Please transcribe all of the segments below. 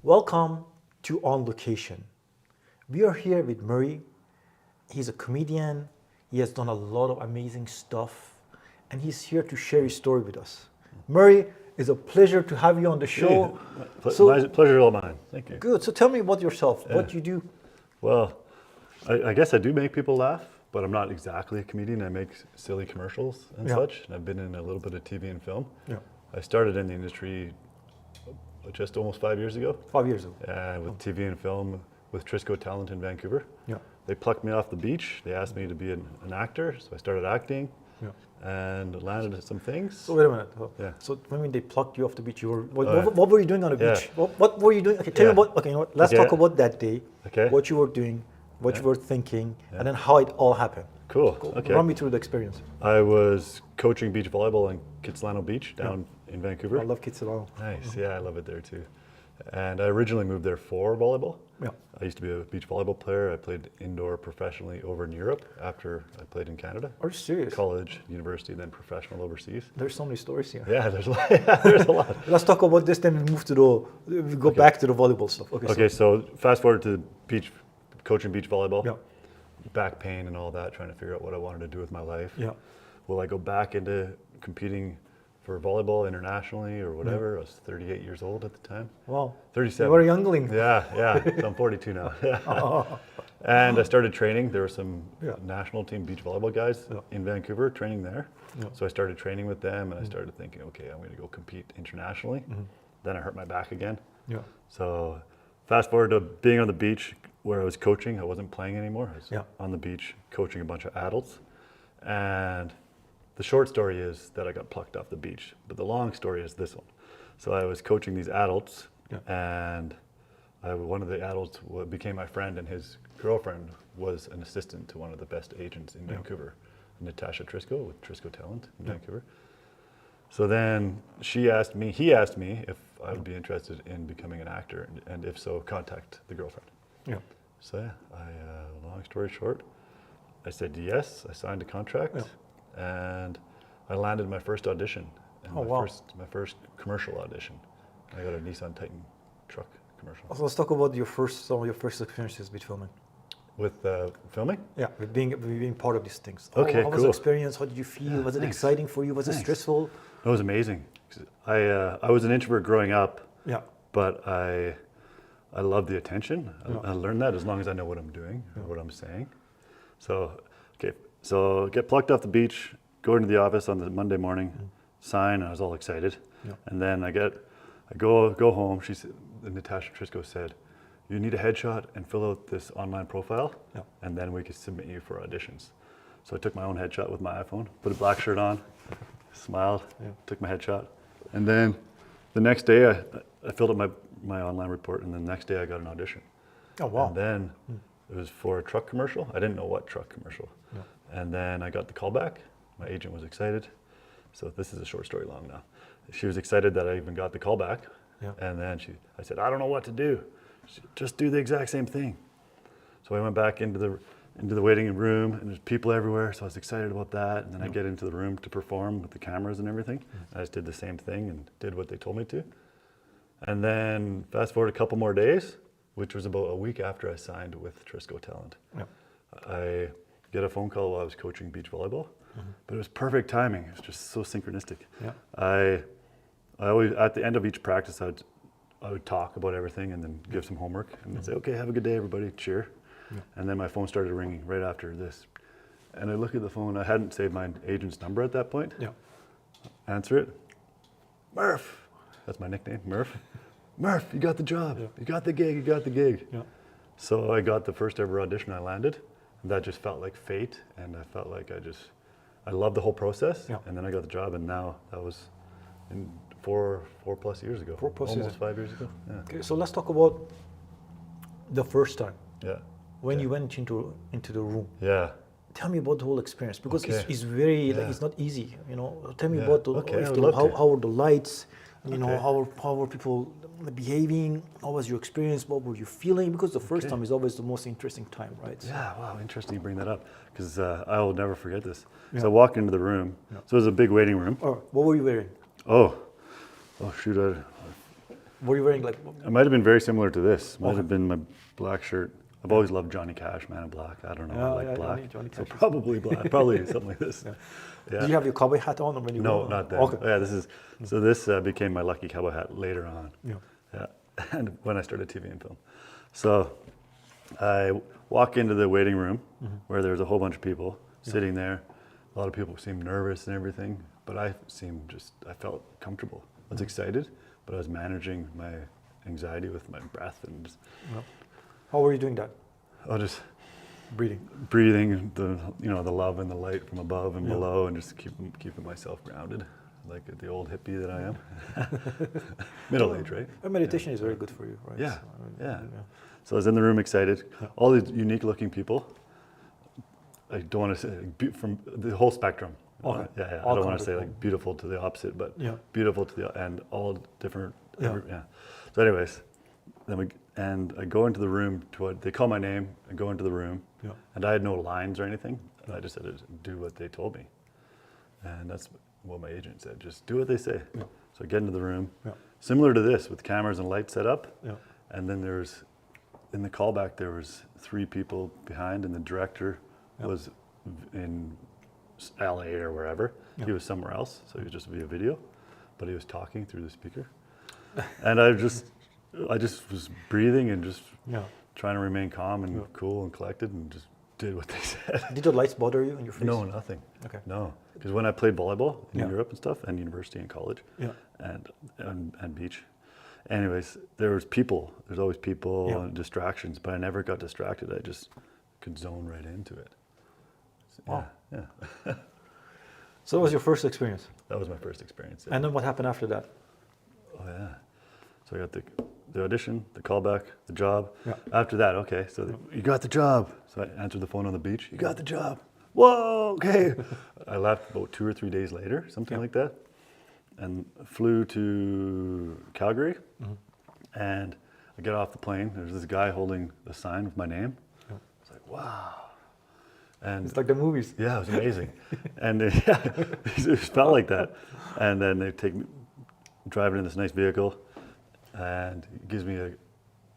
Welcome to On Location. We are here with Murray. He's a comedian. He has done a lot of amazing stuff, and he's here to share his story with us. Murray, it's a pleasure to have you on the show. Pleasure all mine. Thank you. Good. So tell me about yourself. What you do? Well, I guess I do make people laugh, but I'm not exactly a comedian. I make silly commercials and such. And I've been in a little bit of TV and film. Yeah. I started in the industry just almost 5 years ago. 5 years ago. With TV and film with Trisco Talent in Vancouver. Yeah. They plucked me off the beach. They asked me to be an actor, so I started acting. Yeah. And landed at some things. So wait a minute. Yeah. So when they plucked you off the beach, you were what were you doing on the beach? What were you doing? Okay, tell me about. Okay, you know what? Let's talk about that day. Okay. What you were doing, what you were thinking, and then how it all happened. Cool. Okay. Run me through the experience. I was coaching beach volleyball on Kitsilano Beach down in Vancouver. I love Kitsilano. Nice. Yeah, I love it there too. And I originally moved there for volleyball. Yeah. I used to be a beach volleyball player. I played indoor professionally over in Europe after I played in Canada. Are you serious? College, university, then professional overseas. There's so many stories here. Yeah, there's a lot. Yeah, there's a lot. Let's talk about this, then we go back to the volleyball stuff. Okay, so fast forward to beach, coaching beach volleyball. Yeah. Back pain and all that, trying to figure out what I wanted to do with my life. Yeah. Will I go back into competing for volleyball internationally or whatever? I was 38 years old at the time. Wow. 37. You were a youngling. Yeah. So I'm 42 now. And I started training. There were some national team beach volleyball guys in Vancouver training there. Yeah. So I started training with them and I started thinking, okay, I'm going to go compete internationally. Then I hurt my back again. Yeah. So fast forward to being on the beach where I was coaching. I wasn't playing anymore. I was on the beach coaching a bunch of adults. And the short story is that I got plucked off the beach, but the long story is this one. So I was coaching these adults, and one of the adults became my friend, and his girlfriend was an assistant to one of the best agents in Vancouver, Natasha Trisco with Trisco Talent in Vancouver. So then he asked me if I would be interested in becoming an actor, and if so, contact the girlfriend. Yeah. So long story short, I said yes. I signed a contract. And I landed my first audition, and my first commercial audition. I got a Nissan Titan truck commercial. So let's talk about some of your first experiences with filming. With filming? Yeah, with being part of these things. Okay, how was the experience? How did you feel? Was it exciting for you? Was it stressful? It was amazing. I was an introvert growing up. Yeah. But I love the attention. I learned that as long as I know what I'm doing or what I'm saying. So get plucked off the beach, go into the office on the Monday morning, sign, and I was all excited. Yeah. And then I go home. Natasha Trisco said, "You need a headshot and fill out this online profile, and then we can submit you for auditions." So I took my own headshot with my iPhone, put a black shirt on, smiled, took my headshot, and then the next day I filled out my online report, and the next day I got an audition. Oh wow! And then it was for a truck commercial. I didn't know what truck commercial. Yeah. And then I got the call back. My agent was excited. So this is a short story long now. She was excited that I even got the call back. Yeah. And then I said, I don't know what to do. She said, just do the exact same thing. So I went back into the waiting room, and there's people everywhere. So I was excited about that. And then I get into the room to perform with the cameras and everything. And I just did the same thing and did what they told me to. And then fast forward a couple more days, which was about a week after I signed with Trisco Talent. Yeah. I get a phone call while I was coaching beach volleyball, but it was perfect timing. It was just so synchronistic. Yeah. I always, at the end of each practice, I would talk about everything and then give some homework and then say, okay, have a good day, everybody, cheer. Yeah. And then my phone started ringing right after this. And I look at the phone, I hadn't saved my agent's number at that point. Yeah. Answer it. Murph, that's my nickname, Murph. Murph, you got the job. Yeah. You got the gig. Yeah. So I got the first ever audition I landed. That just felt like fate, and I felt like I loved the whole process. Yeah. And then I got the job, and now that was in 4+ years ago. Almost 5 years ago. Yeah. Okay, so let's talk about the first time. Yeah. When you went into the room. Yeah. Tell me about the whole experience, because it's very it's not easy. Tell me about how are the lights. How were people behaving? How was your experience? What were you feeling? Because the first time is always the most interesting time, right? So. Yeah, wow, interesting you bring that up, because I will never forget this. Yeah. So I walked into the room. Yeah. So it was a big waiting room. Oh, what were you wearing? Oh shoot, Were you wearing like? It might have been very similar to this. Might have been my black shirt. I've always loved Johnny Cash, Man in Black. I don't know, I like black. Johnny So Cash probably black, probably something like this. Yeah. Did you have your cowboy hat on when you? No, not then. Okay. Yeah, this became my lucky cowboy hat later on. Yeah. And when I started TV and film. So I walk into the waiting room where there's a whole bunch of people sitting there. A lot of people seemed nervous and everything, but I felt comfortable. I was excited, but I was managing my anxiety with my breath and just. Yep. How were you doing that? Oh, just breathing the love and the light from above and below, and just keeping myself grounded, like the old hippie that I am. Middle age, right? Meditation is very good for you, right? Yeah, So, So I was in the room excited. All these unique looking people. I don't want to say from the whole spectrum. Okay. I don't want to say like beautiful to the opposite, but beautiful to and all different. So, anyways, I go into the room to what they call my name. I go into the room, and I had no lines or anything. I just had to do what they told me, and that's what my agent said. Just do what they say. So I get into the room, similar to this, with cameras and lights set up, and then in the callback there was 3 people behind, and the director was in LA or wherever. He was somewhere else, so he was just via video, but he was talking through the speaker, and I just was breathing and just trying to remain calm and cool and collected, and just did what they said. Did the lights bother you in your face? No, nothing. Okay. No, because when I played volleyball in Europe and stuff, and university and college, and beach. Anyways, there's always people and distractions, but I never got distracted. I just could zone right into it. Wow. Yeah. So that was your first experience? That was my first experience. And then what happened after that? Oh yeah. So I got the audition, the callback, the job. Yeah. After that, okay, so you got the job. So I answered the phone on the beach. You got the job. Whoa, okay. I left about 2 or 3 days later, something like that, and flew to Calgary. And I get off the plane. There's this guy holding the sign with my name. It's like, wow. And it's like the movies. Yeah, it was amazing. And it felt like that. And then they take me driving in this nice vehicle, and he gives me an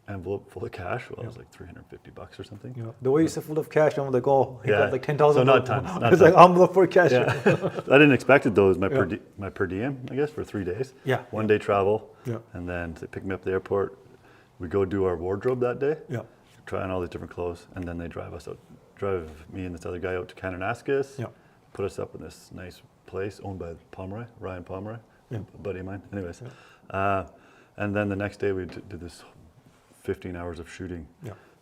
envelope full of cash. Well, it was like $350 or something. The way you said full of cash, I'm like, oh, he got like 10,000. So not tons. It's like envelope for cash. Yeah. I didn't expect it though. It was my per diem, I guess, for 3 days. Yeah. 1 day travel. Yeah. And then they pick me up at the airport. We go do our wardrobe that day. Yeah. Try on all these different clothes, and then they drive me and this other guy out to Kananaskis. Yeah. Put us up in this nice place owned by Ryan Pomeroy, a buddy of mine. Anyways, and then the next day we did this 15 hours of shooting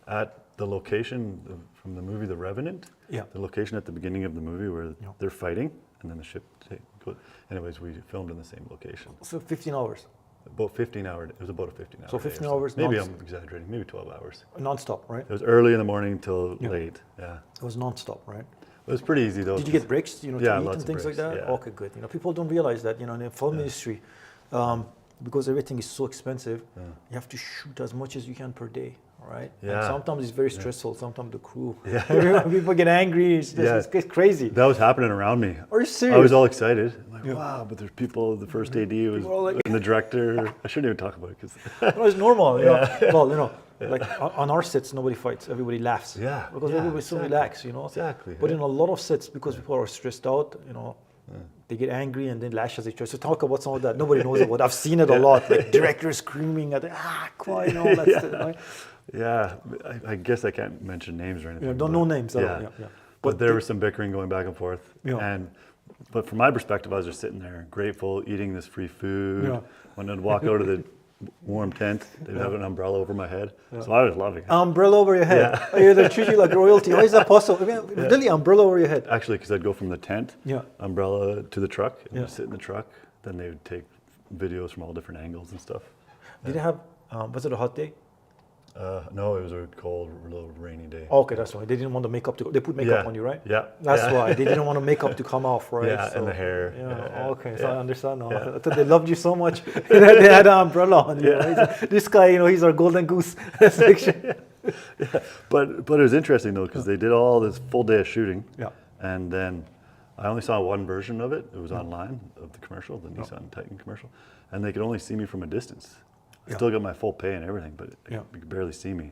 at the location from the movie The Revenant. Yeah. The location at the beginning of the movie where they're fighting, and then the ship goes. Anyways, we filmed in the same location. So 15 hours. About 15 hours. It was about a 15 hour. So 15 hours. Maybe I'm exaggerating. Maybe 12 hours. Non-stop, right? It was early in the morning till late. Yeah. It was non-stop, right? It was pretty easy though. Did you get breaks, to eat and things like that? Yeah. Okay, good. People don't realize that, in the film industry, because everything is so expensive, you have to shoot as much as you can per day, right? Yeah. And sometimes it's very stressful. Sometimes the crew, people get angry. It's crazy. That was happening around me. Are you serious? I was all excited. I'm like, wow, but there's people. The first AD was and the director. I shouldn't even talk about it because it's normal. Well, like on our sets, nobody fights. Everybody laughs. Yeah. Because everybody's so relaxed, Exactly. But in a lot of sets, because people are stressed out, they get angry and then lash at each other. So talk about some of that. Nobody knows about. I've seen it a lot. Like directors screaming at quiet, all that stuff. Right? Yeah. I guess I can't mention names or anything. No names. Yeah. But there was some bickering going back and forth. But from my perspective, I was just sitting there, grateful, eating this free food. Yeah. When I'd walk out of the warm tent, they'd have an umbrella over my head. Yeah. So I was loving it. Umbrella over your head? Yeah. They treat you like royalty. How is that possible? Really, umbrella over your head? Actually, because I'd go from the tent, umbrella to the truck, and just sit in the truck. Then they would take videos from all different angles and stuff. Did they have, was it a hot day? No, it was a cold, little rainy day. Okay, that's why. They didn't want the makeup to. They put makeup on you, right? Yeah. That's why. They didn't want the makeup to come off, right? Yeah, and the hair. Okay, so I understand now. I thought they loved you so much. They had an umbrella on you. Right? This guy, he's our golden goose. But it was interesting though, because they did all this full day of shooting. Yeah. And then I only saw one version of it. It was online of the commercial, the Nissan Titan commercial, and they could only see me from a distance. I still got my full pay and everything, but you could barely see me.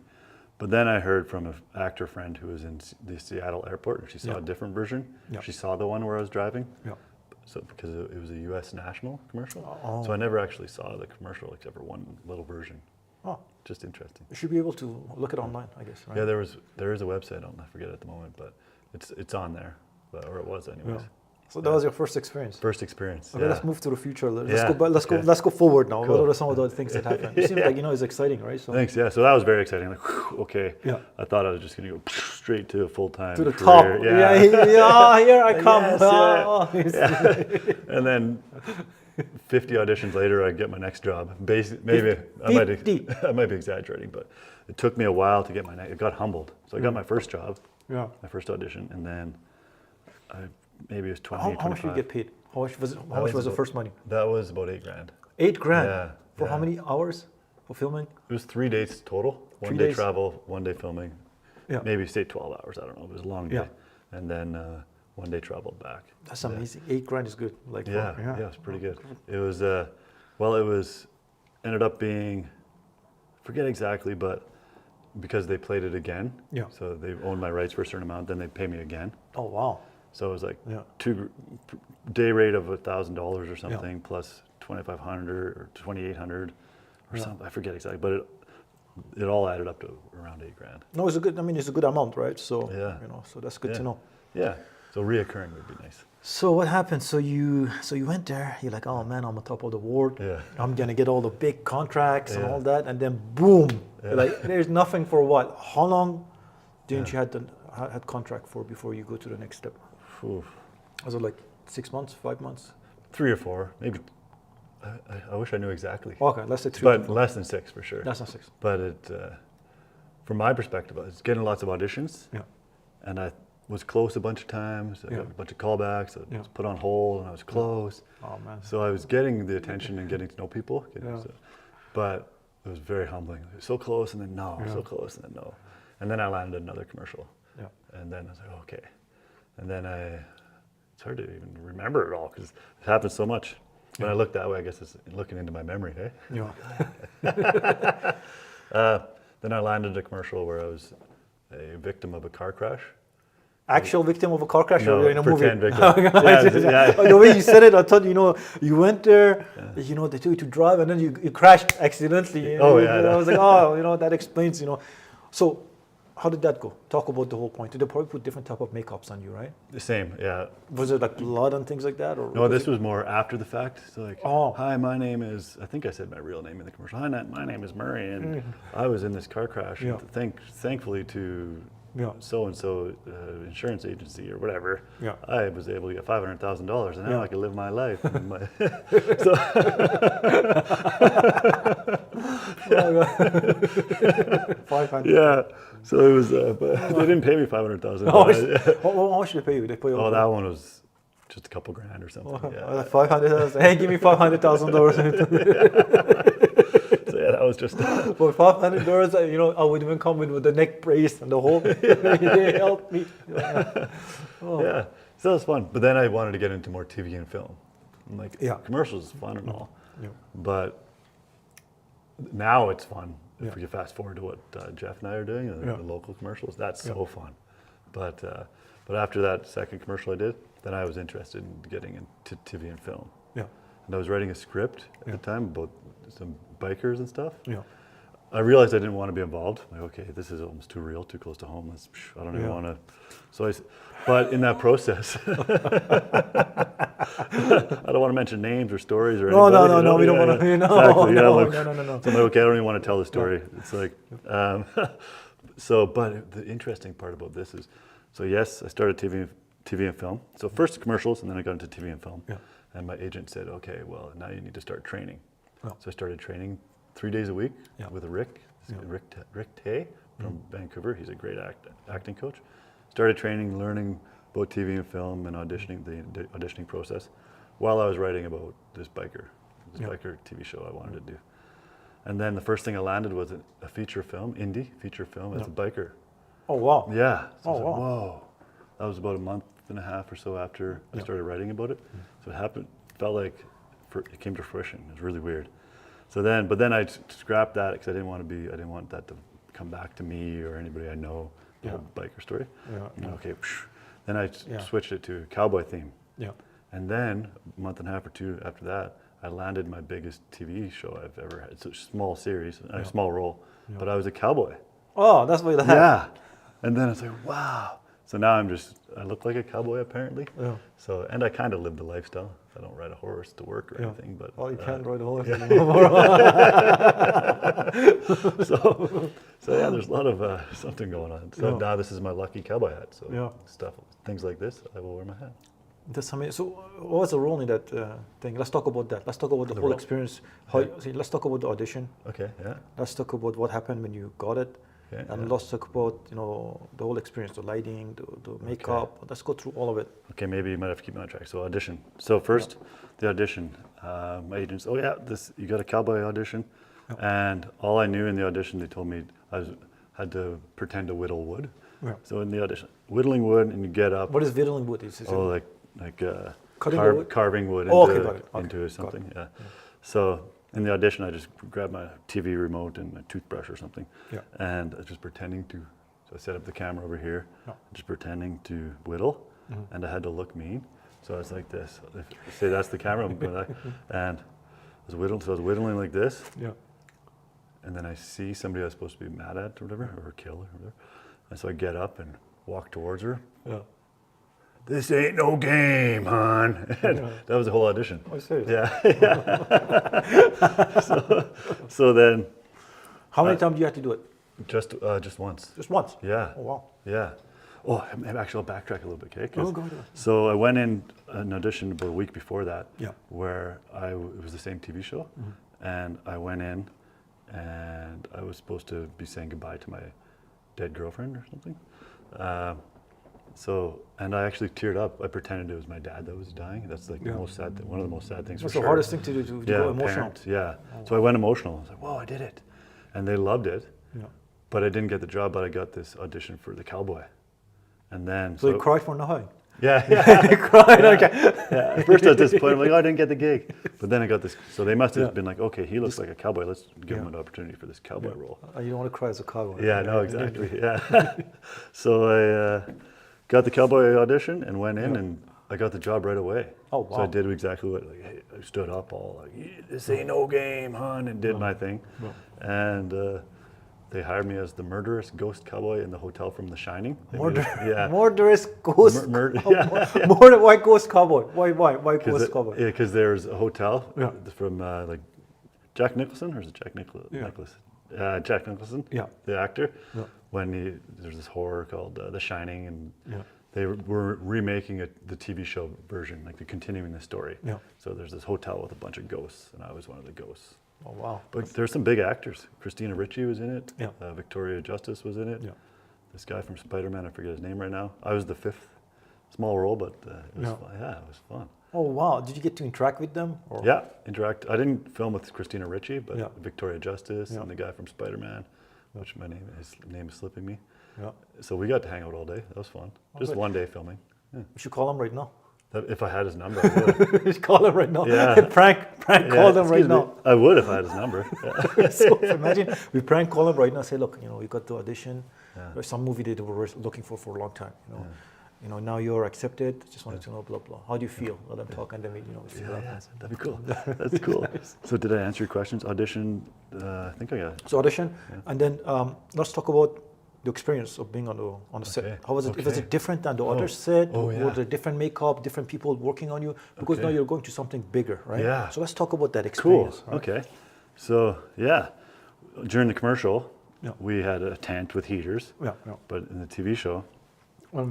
But then I heard from an actor friend who was in the Seattle airport, and she saw a different version. She saw the one where I was driving. So because it was a U.S. national commercial, so I never actually saw the commercial except for one little version. Oh, just interesting. You should be able to look it online, I guess. Right? Yeah, there is a website on. I forget at the moment, but it's on there, or it was anyways. So that was your first experience. First experience. Okay, let's move to the future. Let's go forward now. Cool. What are some of the things that happened? It seems like it's exciting, right? So. Thanks. Yeah. So that was very exciting. Like, whew, okay. Yeah. I thought I was just going to go straight to a full-time to the career. top. Yeah. Here I come. Yes, and then 50 auditions later, I get my next job. Maybe I might be exaggerating, but it took me a while to get my. It got humbled. So I got my first job. Yeah. My first audition, and then maybe it was 20. How much did you get paid? How much was the first money? That was about $8,000. $8,000. Yeah. For how many hours for filming? It was 3 days total. 1 day travel, 1 day filming. Yeah. Maybe say 12 hours. I don't know. It was a long day. Yeah. And then 1 day travel back. That's amazing. $8,000 is good. Like yeah, it's pretty good. It was it was ended up being, I forget exactly, but because they played it again. Yeah. So they owned my rights for a certain amount. Then they pay me again. Oh wow. So it was like day rate of $1,000 or something plus 2,500 or 2,800 or something. I forget exactly, but it all added up to around $8,000. No, it's a good. I mean, it's a good amount, right? So so that's good to know. Yeah. So reoccurring would be nice. So what happened? So you went there. You're like, oh man, I'm on top of the world. Yeah. I'm gonna get all the big contracts and all that, and then boom, like there's nothing for what? How long didn't you had contract for before you go to the next step? Oof. Was it like 6 months, 5 months? 3 or 4, maybe. I wish I knew exactly. Okay, let's say 3. But less than 6 for sure. Less than 6. But from my perspective, I was getting lots of auditions. Yeah. And I was close a bunch of times. I got a bunch of callbacks. I was put on hold, and I was close. Oh man. So I was getting the attention and getting to know people. But it was very humbling. It was so close, and then no. So close, and then no. And then I landed another commercial. Yeah. And then I was like, okay. And then it's hard to even remember it all because it happens so much. When I look that way, I guess it's looking into my memory, hey? Yeah. Then I landed a commercial where I was a victim of a car crash. Actual victim of a car crash no, or in a movie? Victim. The way you said it, I thought, you went there, they told you to drive and then you crashed accidentally. I was like, that explains, So, how did that go? Talk about the whole point. Did they probably put different type of makeups on you, right? The same, yeah. Was it like blood and things like that? Or no, this was more after the fact. So like, hi, my name is, I think I said my real name in the commercial. Hi, my name is Murray, and I was in this car crash. Yeah. Thankfully to so-and-so insurance agency or whatever, I was able to get $500,000, and now I can live my life. So 500. Yeah. So it was, but they didn't pay me $500,000. How much did they pay you? That one was just a couple grand or something. $500,000. Hey, give me $500,000. So that was just for $500. I would even come in with the neck brace and the whole. They helped me. Yeah, so that was fun. But then I wanted to get into more TV and film. I'm like, commercials is fun and all, but now it's fun. If you fast forward to what Jeff and I are doing, the local commercials, that's so fun. But after that second commercial I did, then I was interested in getting into TV and film. Yeah. And I was writing a script at the time about some bikers and stuff. Yeah. I realized I didn't want to be involved. Like, okay, this is almost too real, too close to home. I don't even want to. So but in that process, I don't want to mention names or stories or anything. No, we don't want to. No. So I'm like, okay, I don't even want to tell the story. It's like, but the interesting part about this is, so yes, I started TV and film. So first commercials, and then I got into TV and film. Yeah. And my agent said, okay, well, now you need to start training. Oh. So I started training 3 days a week with Rick Tay from Vancouver. He's a great acting coach. Started training, learning about TV and film and auditioning, the auditioning process, while I was writing about this biker TV show I wanted to do. And then the first thing I landed was a feature film, indie feature film as a biker. Oh, wow. Yeah. So I was like, whoa. That was about a month and a half or so after I started writing about it. So it happened, felt like it came to fruition. It was really weird. but then I scrapped that because I didn't want that to come back to me or anybody I know, the whole biker story. Okay, then I switched it to cowboy theme. Yeah. And then a month and a half or two after that, I landed my biggest TV show I've ever had. It's a small series, a small role, but I was a cowboy. Oh, that's what you had. Yeah. And then it's like, wow. So now I look like a cowboy apparently. Yeah. So, and I kind of live the lifestyle. I don't ride a horse to work or anything, but. Oh, you can't ride a horse anymore. So yeah, there's a lot of something going on. So now this is my lucky cowboy hat. So things like this, I will wear my hat. That's amazing. So, what was the role in that thing? Let's talk about that. Let's talk about the whole experience. Let's talk about the audition. Okay. Yeah. Let's talk about what happened when you got it, and let's talk about the whole experience, the lighting, the makeup. Okay. Let's go through all of it. Okay. Maybe you might have to keep me on track. So audition. So first, the audition. My agents. Oh yeah, you got a cowboy audition, and all I knew in the audition, they told me I had to pretend to whittle wood. Yeah. So in the audition, whittling wood, and you get up. What is whittling wood? Carving wood into something. Yeah. So in the audition, I just grabbed my TV remote and my toothbrush or something, and I was just pretending to. So I set up the camera over here, just pretending to whittle, and I had to look mean. So I was like this. Say that's the camera, I'm going like, and I was whittling. So I was whittling like this. Yeah. And then I see somebody I was supposed to be mad at or whatever, or kill or whatever, and so I get up and walk towards her. Yeah. This ain't no game, hon. And that was the whole audition. Oh, serious? Yeah. so then. How many times do you have to do it? Just once. Just once? Yeah. Oh, wow. Yeah. Oh, actually, I'll backtrack a little bit, okay? Go ahead. So I went in an audition about a week before that, where it was the same TV show, and I went in, and I was supposed to be saying goodbye to my dead girlfriend or something. And I actually teared up. I pretended it was my dad that was dying. That's like the most sad thing, one of the most sad things. That's the hardest thing to do, to go emotional. So I went emotional. I was like, whoa, I did it. And they loved it. Yeah. But I didn't get the job, but I got this audition for the cowboy. And then. So you cried for nothing? Yeah. You cried, okay. Yeah. At first I was disappointed. I'm like, oh, I didn't get the gig. But then I got this. So they must have been like, okay, he looks like a cowboy. Let's give him an opportunity for this cowboy role. You don't want to cry as a cowboy. Yeah, no, exactly. Yeah. So I got the cowboy audition and went in, and I got the job right away. Oh, wow. So I did exactly what, I stood up all like, this ain't no game, hon, and did my thing. And they hired me as the murderous ghost cowboy in the hotel from The Shining. Murderous ghost. Why ghost cowboy? Why ghost cowboy? Yeah, because there's a hotel from like Jack Nicholson, or is it Jack Nicholson? Jack Nicholson, the actor. Yeah. When there's this horror called The Shining, and they were remaking the TV show version, like they're continuing the story. Yeah. So there's this hotel with a bunch of ghosts, and I was one of the ghosts. Oh, wow. But there's some big actors. Christina Ricci was in it. Yeah. Victoria Justice was in it. Yeah. This guy from Spider-Man, I forget his name right now. I was the fifth small role, but it was fun. Yeah, it was fun. Oh, wow. Did you get to interact with them? Or? Yeah, interact. I didn't film with Christina Ricci, but Victoria Justice and the guy from Spider-Man, which his name is slipping me. Yeah. So we got to hang out all day. That was fun. Just one day filming. Yeah. We should call him right now. If I had his number, I would. You should call him right now. Yeah. Prank call him right now. I would if I had his number. Yeah. So imagine we prank call him right now. Say, look, we got the audition. There's some movie that we were looking for a long time. Now you're accepted. Just wanted to know, blah blah. How do you feel? Let them talk, and then we see what happens. That'd be cool. That's cool. Nice. So did I answer your questions? Audition. I think I got it. So audition, and then let's talk about the experience of being on the set. How was it? Was it different than the other set? Were there different makeup, different people working on you? Because now you're going to something bigger, right? Yeah. So let's talk about that experience. Cool. Right? Okay. So during the commercial, we had a tent with heaters. Yeah. But in the TV show,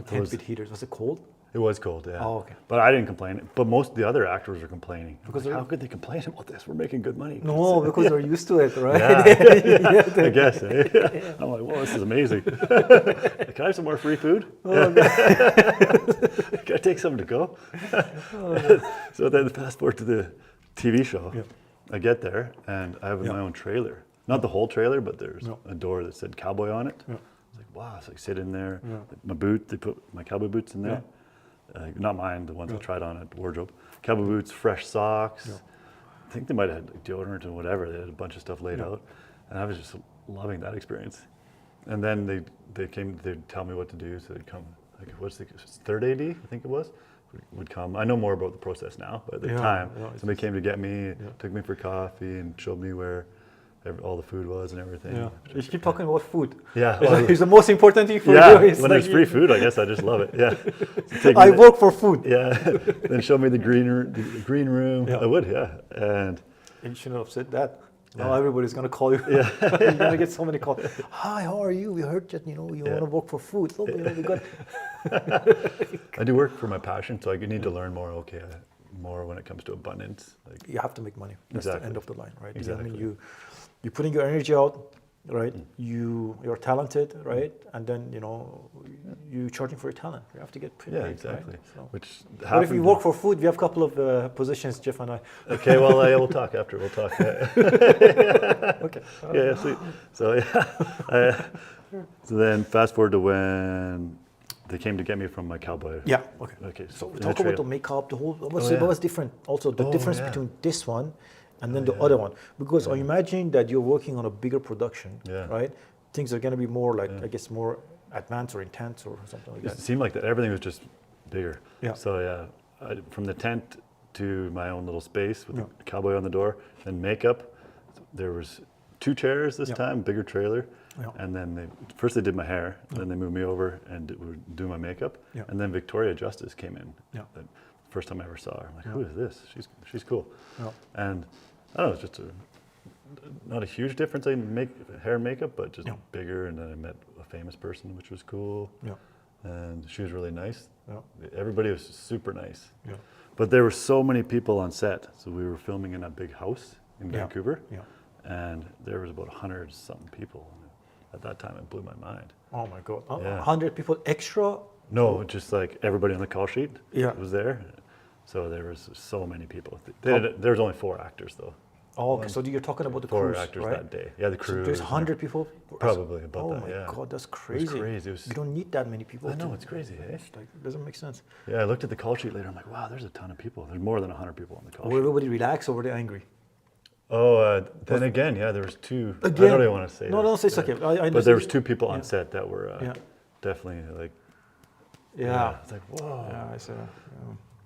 tent with heaters, was it cold? It was cold, yeah. Oh, okay. But I didn't complain. But most of the other actors were complaining. Because how could they complain about this? We're making good money. No, because they're used to it, right? I guess. Yeah. I'm like, whoa, this is amazing. Can I have some more free food? Can I take something to go? So then fast forward to the TV show. Yeah. I get there, and I have my own trailer. Not the whole trailer, but there's a door that said cowboy on it. Yeah. I was like, wow. So I sit in there. Yeah. My boot, they put my cowboy boots in there. Yeah. Not mine, the ones I tried on at the wardrobe. Cowboy boots, fresh socks, think they might have had like deodorant and whatever. They had a bunch of stuff laid out, and I was just loving that experience. And then they came, they'd tell me what to do, so they'd come, like, what's the third AD, I think it was, would come. I know more about the process now, but at the time, somebody came to get me, took me for coffee, and showed me where all the food was and everything. Yeah. You keep talking about food. Yeah. It's the most important thing for you. Yeah, when there's free food, I guess I just love it. Yeah. So I work for food. Yeah. Then show me the green room. Yeah. I would, yeah. And you shouldn't have said that. Now everybody's gonna call you. Yeah. You're gonna get so many calls. Hi, how are you? We heard that you want to work for food. So, we got. I do work for my passion, so I need to learn more. Okay, more when it comes to abundance. Like, you have to make money. That's the end of the line, right? Exactly. I mean, you're putting your energy out, right? You're talented, right? And then you charging for your talent. You have to get paid. Yeah, exactly. Right? So. But if you work for food, we have a couple of positions, Jeff and I. Okay, well, we'll talk after. We'll talk. Okay. Yeah, sweet. So so then fast forward to when they came to get me from my cowboy. Yeah. Okay. Okay. So talk about the makeup, the whole. What was different? Also, the difference between this one and then the other one, because I imagine that you're working on a bigger production, right? Things are going to be more like, I guess, more advanced or intense or something like that. It seemed like that everything was just bigger. Yeah. So from the tent to my own little space with the cowboy on the door, and makeup. There was 2 chairs this time, bigger trailer, and then first they did my hair, then they moved me over and would do my makeup, and then Victoria Justice came in. The first time I ever saw her, I'm like, who is this? She's cool. And I don't know, it's just not a huge difference in hair and makeup, but just bigger. And then I met a famous person, which was cool. And she was really nice. Everybody was super nice. But there were so many people on set. So we were filming in a big house in Vancouver. And there was about 100-something people. At that time, it blew my mind. Oh my God. 100 people extra? No, just like everybody on the call sheet was there. So there was so many people. There was only 4 actors though. Oh, okay. So you're talking about the 4 cruise, actors right? that day. Yeah, the crew. So there's 100 people? Probably about that, Oh my God, that's crazy. It was crazy. You don't need that many people. I know, it's crazy, eh? It doesn't make sense. Yeah, I looked at the call sheet later. I'm like, wow, there's a ton of people. There's more than 100 people on the call sheet. Were everybody relaxed or were they angry? Oh, then again, there was 2. Again? I don't even want to say No, this, it's okay. I but there was 2 people on set that were definitely like, it's like, whoa. Yeah, I see.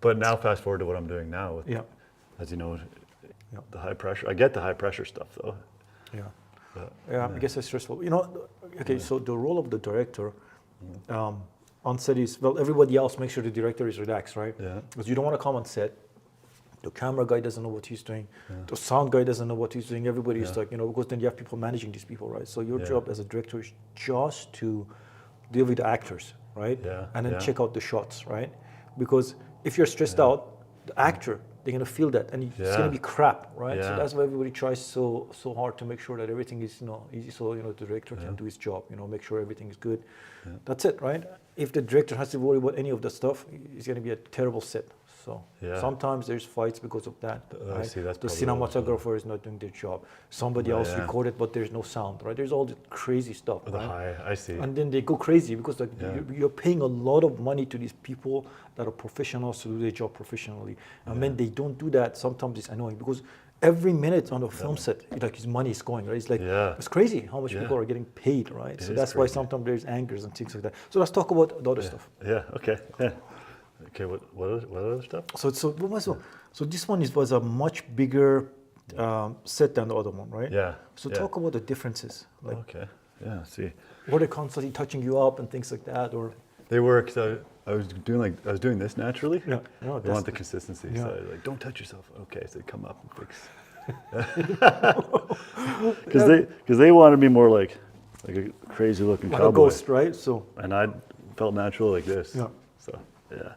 But now fast forward to what I'm doing now with, as you know, the high pressure. I get the high pressure stuff though. I guess it's stressful. So the role of the director on set is, well, everybody else makes sure the director is relaxed, right? Yeah. Because you don't want to come on set. The camera guy doesn't know what he's doing. The sound guy doesn't know what he's doing. Everybody is like, because then you have people managing these people, right? So your job as a director is just to deal with the actors, right? And then check out the shots, right? Because if you're stressed out, the actor, they're gonna feel that, and it's gonna be crap, right? So that's why everybody tries so hard to make sure that everything is easy, so the director can do his job, make sure everything is good. That's it, right? If the director has to worry about any of that stuff, it's gonna be a terrible set. So sometimes there's fights because of that. Right? I see, that's the cinematographer is not doing their job. Somebody else recorded, but there's no sound, right? There's all the crazy stuff. Right? I see. And then they go crazy because you're paying a lot of money to these people that are professionals to do their job professionally. And when they don't do that, sometimes it's annoying because every minute on the film set, his money is going, right? It's like, it's crazy how much people are getting paid, right? So that's why sometimes there's angers and things like that. So let's talk about the other stuff. Yeah, okay. Yeah. Okay, what other stuff? So this one was a much bigger set than the other one, right? Yeah. So talk about the differences. Like, okay. Yeah. See. Were they constantly touching you up and things like that, or? They were, because I was doing this naturally. Yeah. I want the consistency. So I was like, don't touch yourself. Okay, so they come up and fix. Because they wanted me more like a crazy looking cowboy. A ghost, right? So. And I felt natural like this. Yeah. So yeah.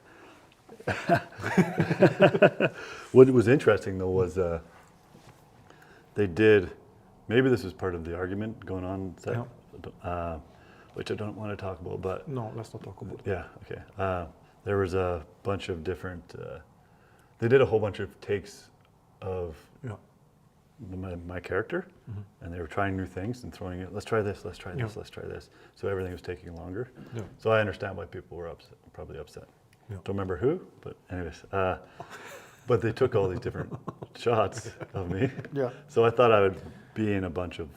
What was interesting though was they did, maybe this was part of the argument going on set, which I don't want to talk about, but no, let's not talk about it. Yeah, okay. There was a bunch of different, they did a whole bunch of takes of my character, and they were trying new things and throwing it, let's try this, let's try this, let's try this. So everything was taking longer. So I understand why people were probably upset. Don't remember who, but anyways. But they took all these different shots of me. Yeah. So I thought I would be in a bunch of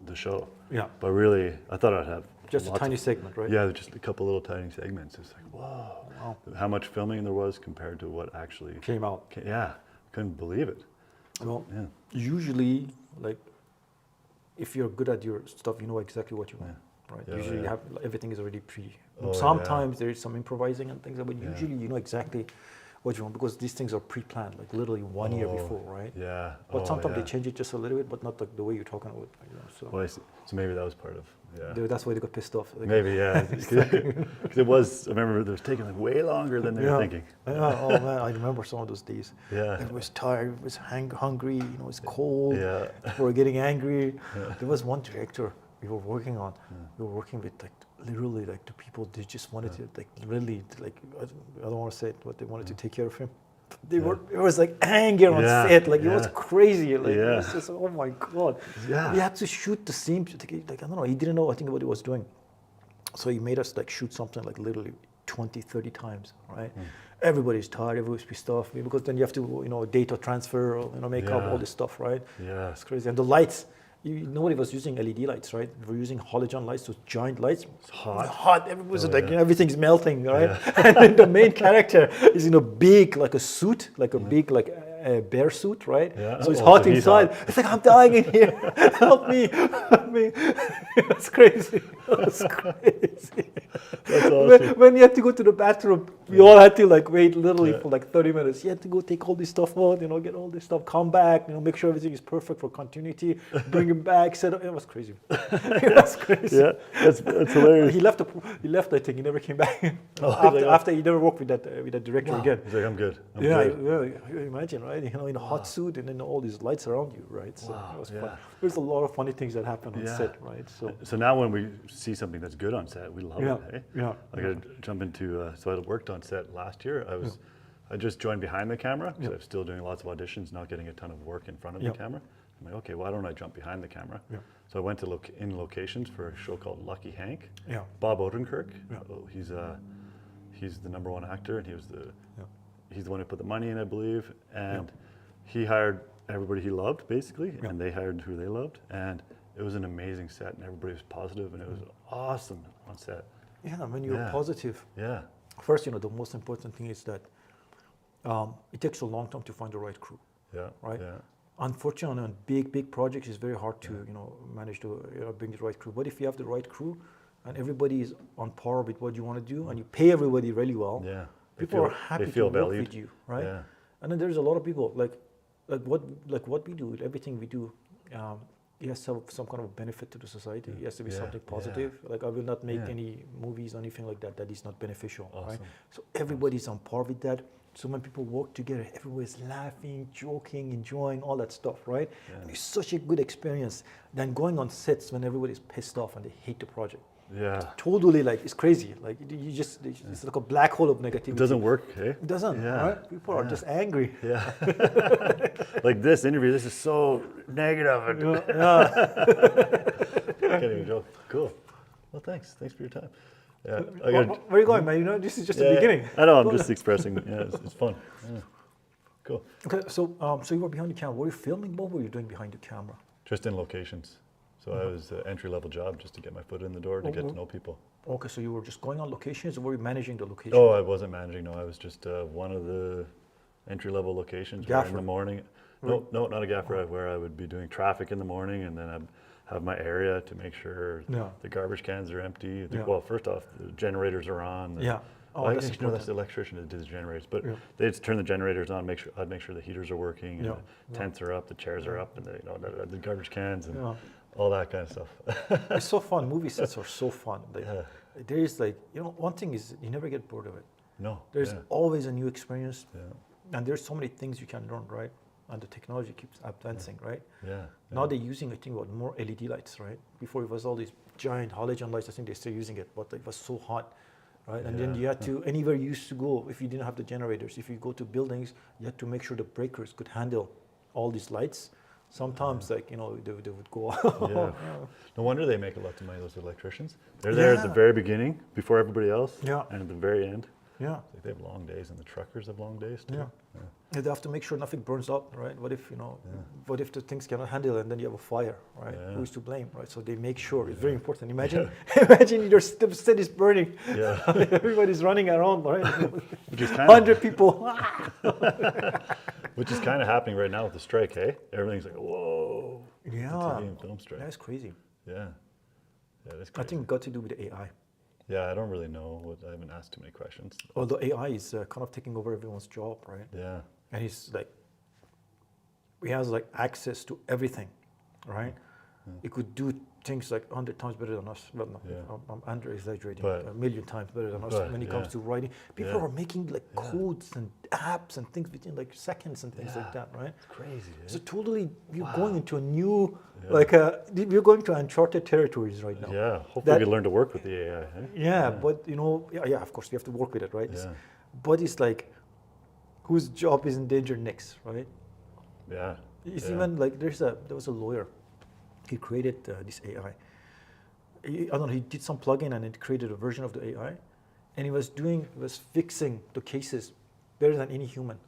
the show. Yeah. But really, I thought I'd have Just a tiny segment, right? Yeah, just a couple little tiny segments. It's like, whoa, Wow. how much filming there was compared to what actually Came out. Yeah, couldn't believe it. Well, Yeah. usually, like, if you're good at your stuff, you know exactly what you want, right? Yeah, Usually, yeah. you have everything is already pre. Oh, Sometimes there is some improvising and things, but Yeah. usually you know exactly what you want because these things are pre-planned, like literally 1 year before, right? Yeah. But sometimes yeah. they change it just a little bit, but not like the way you're talking about. You know, so Well, I see. So maybe that was part of, that's why they got pissed off. Like, Maybe, yeah. Because it was, I remember it was taking like way longer than they were thinking. Yeah. Oh man, I remember some of those days. Yeah. It was tired, it was hungry, you know, it's cold. Yeah. People were getting angry. There was one director we were working on. We were working with like literally like the people they just wanted to like really like I don't want to say it, but they wanted to take care of him. They were it was like anger on set, like it was crazy. Like it was just oh my god. Yeah. We had to shoot the scene like I don't know, he didn't know I think what he was doing. So he made us like shoot something like literally 20, 30 times, right? Everybody's tired, everybody's pissed off because then you have to, you know, data transfer, or, you know, make up all this stuff, right? Yeah. It's crazy. And the lights, nobody was using LED lights, right? We were using halogen lights, those giant lights. It's hot. Everybody's like, you know, everything's melting, right? And then the main character is in a big, like a suit, like a big, like a bear suit, right? Yeah. So it's hot inside. It's like, I'm dying in here. Help me. Help me. It's crazy. It's crazy. That's awesome. When you had to go to the bathroom, we all had to like wait literally for like 30 minutes. You had to go take all this stuff out, you know, get all this stuff, come back, you know, make sure everything is perfect for continuity, bring him back, set up. It was crazy. It was crazy. Yeah, that's hilarious. He left, I think. He never came back. Oh, after he never worked with that director again. He's like, I'm good. I'm Yeah, good. you imagine, right? You know, in a hot suit and then all these lights around you, right? So it was fun. yeah. There's a lot of funny things that happen on set, right? So now when we see something that's good on set, we love it. Hey? Yeah. I got to jump into. So I worked on set last year. I just joined behind the camera because I'm still doing lots of auditions, not getting a ton of work in front of the camera. I'm like, okay, why don't I jump behind the camera? So I went to in locations for a show called Lucky Hank. Yeah. Bob Odenkirk. He's the #1 actor, and he's the one who put the money in, I believe. And he hired everybody he loved, basically, and they hired who they loved. And it was an amazing set, and everybody was positive, and it was awesome on set. Yeah, when you're positive. Yeah. First, you know, the most important thing is that it takes a long time to find the right crew. Yeah. Right. Yeah. Unfortunately, on big projects, it's very hard to you know manage to bring the right crew. But if you have the right crew, and everybody is on par with what you want to do, and you pay everybody really well, people are happy to work with you, right? Yeah. And then there's a lot of people like what we do, everything we do. It has to have some kind of benefit to the society. It has to be something positive. Like I will not make any movies or anything like that that is not beneficial, right? So everybody's on par with that. So when people work together, everybody's laughing, joking, enjoying all that stuff, right? And it's such a good experience than going on sets when everybody's pissed off and they hate the project. Yeah. Totally, like it's crazy. Like you just, it's like a black hole of negativity. It doesn't work, eh? It doesn't, right? People are just angry. Yeah. Like this interview, this is so negative. Can't even joke. Cool. Well, thanks. Thanks for your time. Yeah. Where are you going, man? You know, this is just the beginning. I know. I'm just expressing. Yeah, it's fun. Yeah. Cool. Okay, so you were behind the camera. Were you filming? What were you doing behind the camera? Just in locations. So I was an entry-level job just to get my foot in the door to get to know people. Okay, so you were just going on locations, or were you managing the location? Oh, I wasn't managing. No, I was just one of the entry-level locations. Where in the morning. No, not a gaffer. Where I would be doing traffic in the morning, and then I'd have my area to make sure the garbage cans are empty. Well, first off, the generators are on. Oh, that's the electrician that did the generators, but they'd turn the generators on. I'd make sure the heaters are working, and the tents are up, the chairs are up, and the garbage cans and all that kind of stuff. It's so fun. Movie sets are so fun. Like, there is like, you know, one thing is you never get bored of it. No. There's always a new experience, and there's so many things you can learn, right? And the technology keeps advancing, right? Now they're using, I think, more LED lights, right? Before it was all these giant halogen lights. I think they're still using it, but it was so hot, right? And then you had to, anywhere you used to go, if you didn't have the generators, if you go to buildings, you had to make sure the breakers could handle all these lights. Sometimes, like, you know, they would go out. No wonder they make a lot of money, those electricians. They're there at the very beginning, before everybody else, and at the very end. Yeah. Like they have long days, and the truckers have long days too. Yeah. And they have to make sure nothing burns up, right? What if, what if the things cannot handle it and then you have a fire, right? Yeah. Who's to blame, right? So they make sure, it's very important. Imagine, imagine your city's burning. Yeah. Everybody's running around, right? Which is kind 100 people. Which is kind of happening right now with the strike, hey? Everything's like, whoa. Yeah. The TV and film strike. That's crazy. Yeah. Yeah, that's I crazy. think it got to do with the AI. Yeah, I don't really know. I haven't asked too many questions. Although AI is kind of taking over everyone's job, right? Yeah. And he has like access to everything, right? He could do things like 100 times better than us. Well, no, Yeah. I'm under exaggerating. But- a million times better than us but, when it comes to writing. People Yeah. are making like codes and apps and things within like seconds and things like that, right? It's crazy, eh? So totally, you're going into a new, you're going to uncharted territories right now. Yeah, hopefully That- we learn to work with the AI. Eh? Yeah, but of course, you have to work with it, right? Yeah. But it's like, whose job is in danger next, right? Yeah. It's yeah. even like there was a lawyer. He created this AI. I don't know. He did some plugin and it created a version of the AI, and he was fixing the cases better than any human.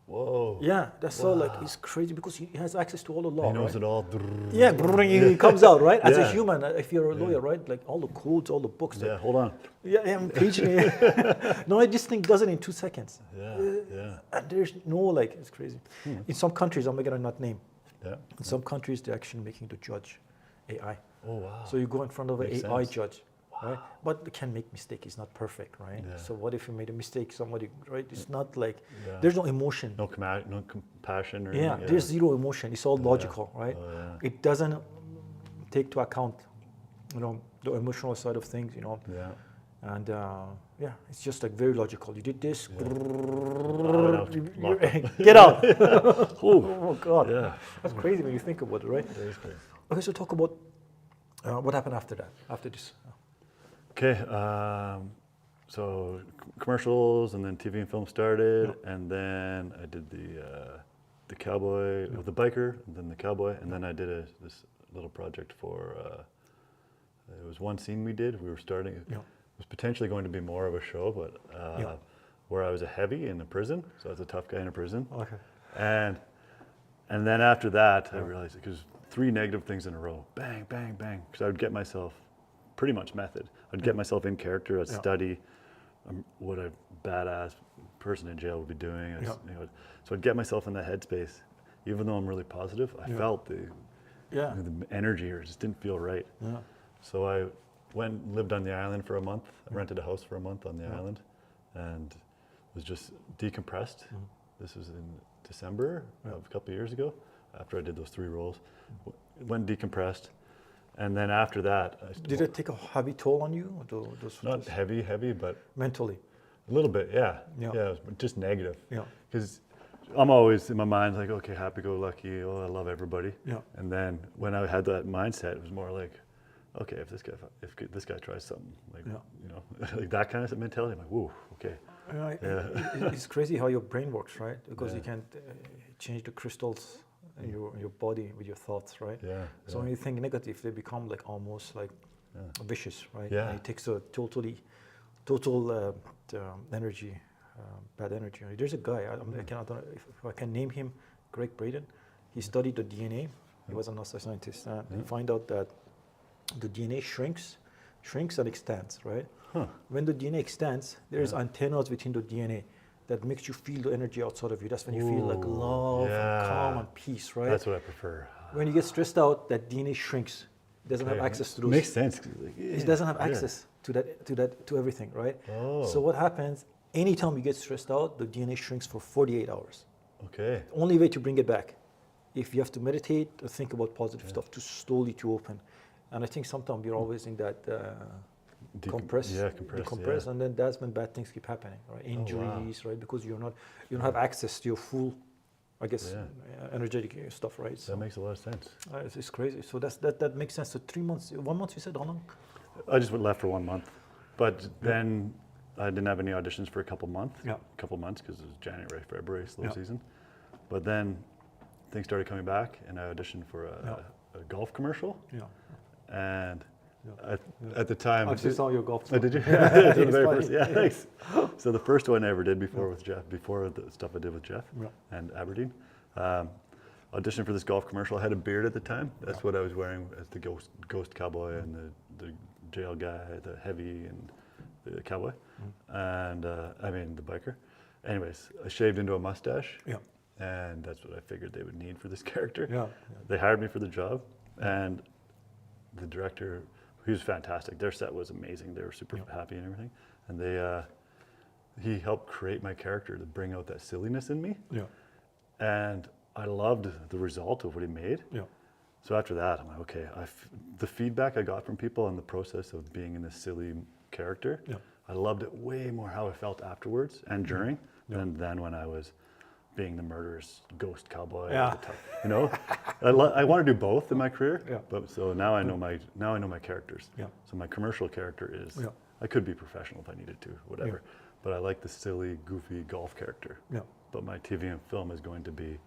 Whoa. Yeah, that's so like it's crazy because he has access to all the law. He knows right? it all. Yeah, it comes out right as a Yeah. human. If you're a lawyer, right? Like all the codes, all the books. Yeah, Like, hold on. yeah, I'm paging it. No, this thing does it in 2 seconds. Yeah, yeah. And there's no like, it's crazy. In some countries, I'm gonna not name. Yeah. In some countries, they're actually making the judge AI. Oh, wow. So you go in front of an Makes AI sense. judge, right? But it can make mistake. It's not perfect, right? Yeah. So what if you made a mistake? Somebody, right? It's not like Yeah. there's no emotion. No compassion or Yeah, anything? there's zero emotion. It's all logical, right? Oh, yeah. It doesn't take to account, the emotional side of things, Yeah. And it's just like very logical. You did this. now it's locked up. Get out. Ooh. Oh God. Yeah. That's crazy when you think about it, right? That is crazy. Okay, so talk about what happened after that, after this. Okay, so commercials and then TV and film started, and then I did the cowboy, the biker, and then the cowboy, and then I did this little project for. It was one scene we did. We were starting. Yeah. It was potentially going to be more of a show, but where I was a heavy in a prison, so I was a tough guy in a prison. Okay. And then after that, I realized because 3 negative things in a row, bang, bang, bang. Because I would get myself, pretty much method. I'd get myself in character. I'd study what a badass person in jail would be doing. So I'd get myself in that headspace. Even though I'm really positive, I felt the energy here just didn't feel right. Yeah. So I went and lived on the island for a month. I rented a house for a month on the island and was just decompressed. This was in December of a couple of years ago, after I did those 3 roles. Went decompressed, and then after that, Did it take a heavy toll on you? Not heavy, but mentally? a little bit, yeah. Yeah. Yeah, it was just negative. Yeah. Because I'm always in my mind like, okay, happy-go-lucky, I love everybody. Yeah. And then when I had that mindset, it was more like, okay, if this guy tries something, like like that kind of mentality, I'm like, whoa, okay. It's crazy how your brain works, right? Because you can't change the crystals in your body with your thoughts, right? Yeah. So when you think negative, they become like almost like vicious, right? Yeah. And it takes a total energy, bad energy. There's a guy, I don't know if I can name him, Greg Braden. He studied the DNA. He was a NASA scientist, and he found out that the DNA shrinks and extends, right? Huh. When the DNA extends, there's antennas within the DNA that makes you feel the energy outside of you. That's when you feel like love and calm and peace, right? That's what I prefer. When you get stressed out, that DNA shrinks. It doesn't have access to those. Makes sense. It doesn't have access to everything, right? Oh. So what happens, anytime you get stressed out, the DNA shrinks for 48 hours. Okay. Only way to bring it back, if you have to meditate or think about positive stuff, to slowly to open. And I think sometimes you're always in that compress, and then that's when bad things keep happening, right? Injuries, right? Because you don't have access to your full, I guess, energetic stuff, right? So that makes a lot of sense. it's crazy. So that makes sense. So 3 months, 1 month, you said, how long? I just left for 1 month, but then I didn't have any auditions for a couple months. Yeah. Couple months because it was January, February, slow season. But then things started coming back, and I auditioned for a golf commercial. Yeah. And At the time. I actually saw your golf. Oh, did you? Yeah, The very first, yeah, thanks. So the first one I ever did before with Jeff, before the stuff I did with Jeff and Aberdeen, auditioned for this golf commercial. I had a beard at the time. That's what I was wearing as the ghost cowboy and the jail guy, the heavy and the cowboy, and I mean the biker. Anyways, I shaved into a mustache. Yeah. And that's what I figured they would need for this character. Yeah. They hired me for the job, and the director, he was fantastic. Their set was amazing. They were super happy and everything. And he helped create my character to bring out that silliness in me. Yeah. And I loved the result of what he made. Yeah. So after that, I'm like, okay, the feedback I got from people in the process of being in this silly character, I loved it way more how I felt afterwards and during than when I was being the murderous ghost cowboy. Yeah. You know, I want to do both in my career. Yeah. But so now I know my characters. Yeah. So my commercial character is I could be professional if I needed to, whatever. Yeah. But I like the silly, goofy golf character. Yeah. But my TV and film is going to be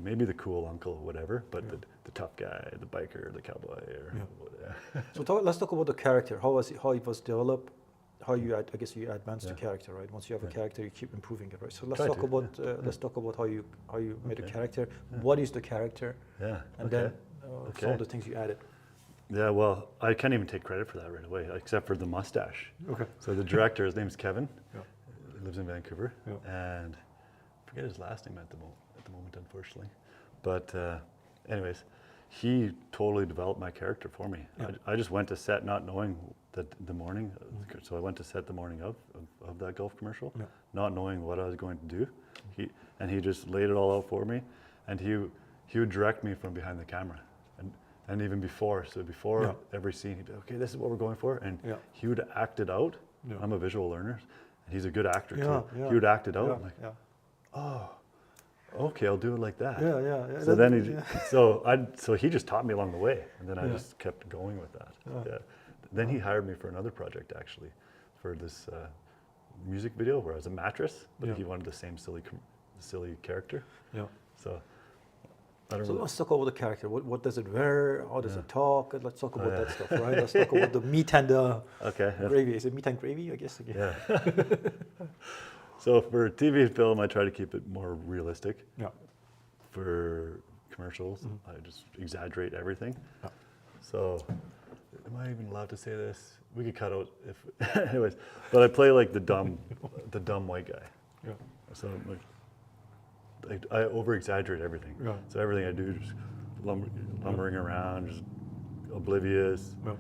maybe the cool uncle, whatever. But the tough guy, the biker, the cowboy, or whatever. So let's talk about the character. How it was developed. How I guess you advance the character, right? Once you have a character, you keep improving it, right? So let's talk about how you made a character. What is the character? Yeah. And then some of the things you added. Yeah, well, I can't even take credit for that right away, except for the mustache. Okay. So the director, his name's Kevin. Yeah. He lives in Vancouver, and I forget his last name at the moment, unfortunately. But anyways, he totally developed my character for me. Yeah. I just went to set not knowing that the morning, so I went to set the morning of that golf commercial, not knowing what I was going to do. He just laid it all out for me, and he would direct me from behind the camera, and even before every scene, he'd be, okay, this is what we're going for, and he would act it out. I'm a visual learner, and he's a good actor too. He would act it out. I'm like, oh, okay, I'll do it like that. Yeah. So then so he just taught me along the way, and then I just kept going with that. Yeah. Then he hired me for another project, actually, for this music video where I was a mattress, but he wanted the same silly character. Yeah. So I don't know. So let's talk about the character. What does it wear? How does it talk? Let's talk about that stuff, right? Let's talk about the meat and the gravy. Is it meat and gravy? I guess. Yeah. So for TV and film, I try to keep it more realistic. Yeah. For commercials, I just exaggerate everything. Yeah. So. Am I even allowed to say this? We could cut out if, anyways. But I play like the dumb white guy. Yeah. So I over exaggerate everything. Yeah. So everything I do, just lumbering around, just oblivious. Yeah.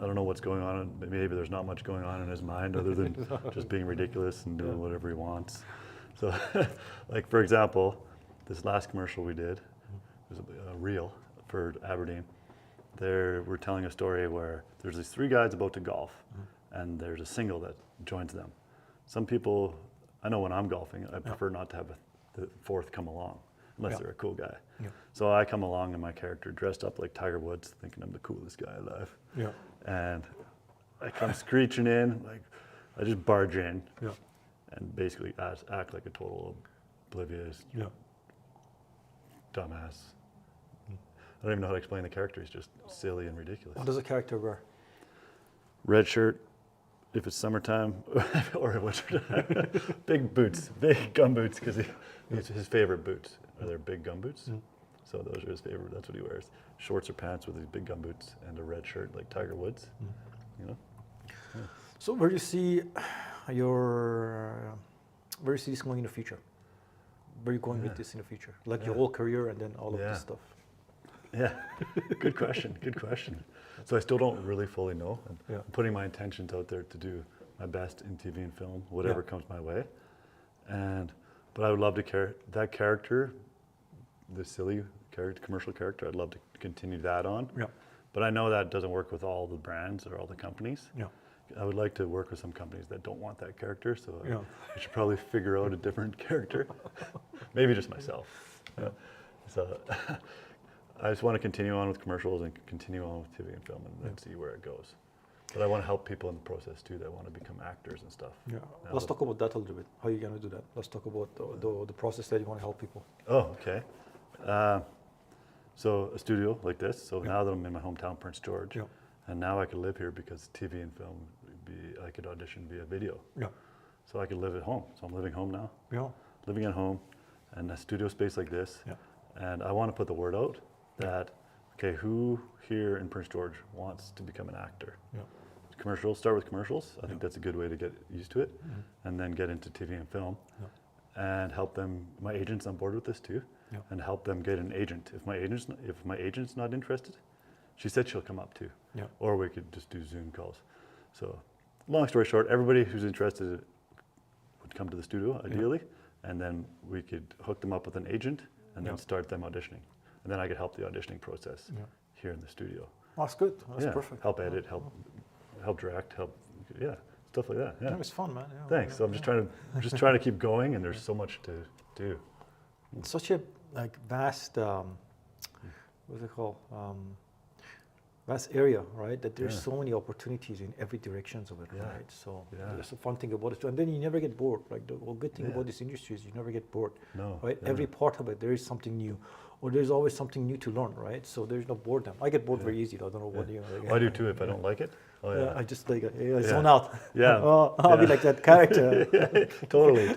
I don't know what's going on. Maybe there's not much going on in his mind other than just being ridiculous and doing whatever he wants. So, like for example, this last commercial we did was a reel for Aberdeen. We're telling a story where there's these three guys about to golf, and there's a single that joins them. Some people, I know when I'm golfing, I prefer not to have the fourth come along, unless they're a cool guy. Yeah. So I come along in my character dressed up like Tiger Woods, thinking I'm the coolest guy alive. Yeah. And I come screeching in, like I just barge in, and basically act like a total oblivious, dumbass. I don't even know how to explain the character. He's just silly and ridiculous. What does the character wear? Red shirt, if it's summertime, or wintertime. Big boots, big gum boots, because it's his favorite boots. Are they big gum boots? So those are his favorite. That's what he wears. Shorts or pants with these big gum boots and a red shirt like Tiger Woods. You know. Yeah. So where do you see this going in the future? Where are you going with this in the future? Like your whole career and then all of this stuff. Yeah, good question. So I still don't really fully know. I'm putting my intentions out there to do my best in TV and film, whatever comes my way. But I would love to that character, the silly character, commercial character. I'd love to continue that on. Yeah. But I know that doesn't work with all the brands or all the companies. Yeah. I would like to work with some companies that don't want that character. So I should probably figure out a different character. Maybe just myself. Yeah. So. I just want to continue on with commercials and continue on with TV and film and see where it goes. But I want to help people in the process too that want to become actors and stuff. Yeah. Let's talk about that a little bit. How are you going to do that? Let's talk about the process that you want to help people. Oh, okay. So a studio like this. So now that I'm in my hometown, Prince George, And now I could live here because TV and film, I could audition via video. Yeah. So I could live at home. So I'm living home now. Yeah. Living at home and a studio space like this. Yeah. And I want to put the word out that, okay, who here in Prince George wants to become an actor? Yeah. Commercials, start with commercials. I think that's a good way to get used to it. And then get into TV and film. And help them, my agent's on board with this too. And help them get an agent. If my agent's not interested, she said she'll come up too. Or we could just do Zoom calls. So long story short, everybody who's interested would come to the studio ideally, and then we could hook them up with an agent and then start them auditioning. And then I could help the auditioning process here in the studio. Oh, that's good. That's perfect. Help edit, help direct, stuff like that. Yeah, it was fun, man. Yeah, thanks. So I'm just trying to keep going, and there's so much to do. It's such a vast, what's it called? Vast area, right? That there's so many opportunities in every directions of it, right? So that's the fun thing about it, and then you never get bored. Like the good thing about this industry is you never get bored. No, right? Every part of it, there is something new, or there's always something new to learn, right? So there's no boredom. I get bored very easy. I don't know what you. I do too. If I don't like it, I just like zone out. Yeah, I'll be like that character. Totally.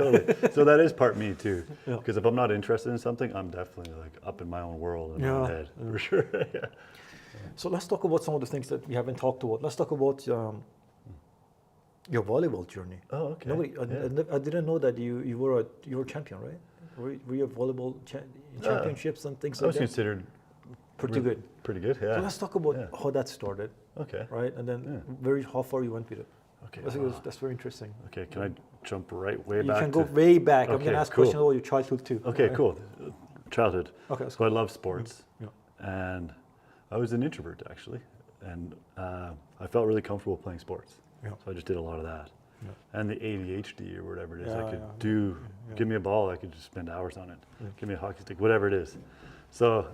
So that is part me too. Because if I'm not interested in something, I'm definitely like up in my own world in my head for sure. So let's talk about some of the things that we haven't talked about. Let's talk about your volleyball journey. Oh, okay. I didn't know that you were a champion, right? Were you volleyball championships and things like that? I was considered pretty good. Pretty good, yeah. So let's talk about how that started. Okay. Right, and then how far you went with it. Okay. That's very interesting. Okay, can I jump way back? You can go way back. I'm going to ask questions about your childhood too. Okay, cool. Childhood. Okay. So I love sports, and I was an introvert actually, and I felt really comfortable playing sports. So I just did a lot of that. And the ADHD or whatever it is, I could give me a ball, I could just spend hours on it. Give me a hockey stick, whatever it is. So,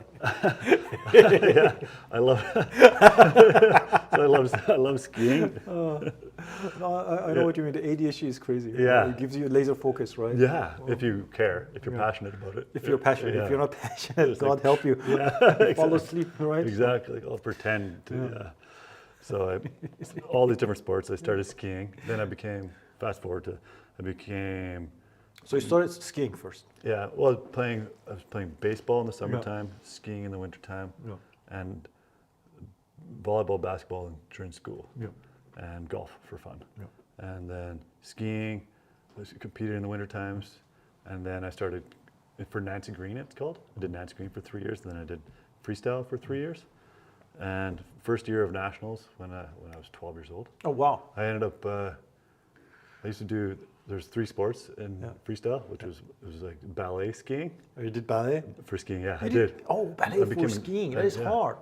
I love skiing. I know what you mean. The ADHD is crazy. Yeah. It gives you laser focus, right? Yeah, if you care, if you're passionate about it. If you're passionate, if you're not passionate, God help you. Fall asleep, right? Exactly. I'll pretend to. So all these different sports. I started skiing. Then I became. So you started skiing first. Yeah. Well, I was playing baseball in the summertime, skiing in the wintertime, and volleyball, basketball during school, and golf for fun. And then skiing, I competed in the winter times, and then I started for Nancy Green. It's called. I did Nancy Green for 3 years, and then I did freestyle for 3 years. And first year of nationals when I was 12 years old. Oh wow! I ended up. I used to do. There's 3 sports in freestyle, which was like ballet skiing. Oh, you did ballet? For skiing, yeah, I did. Oh, ballet for skiing. That is hard.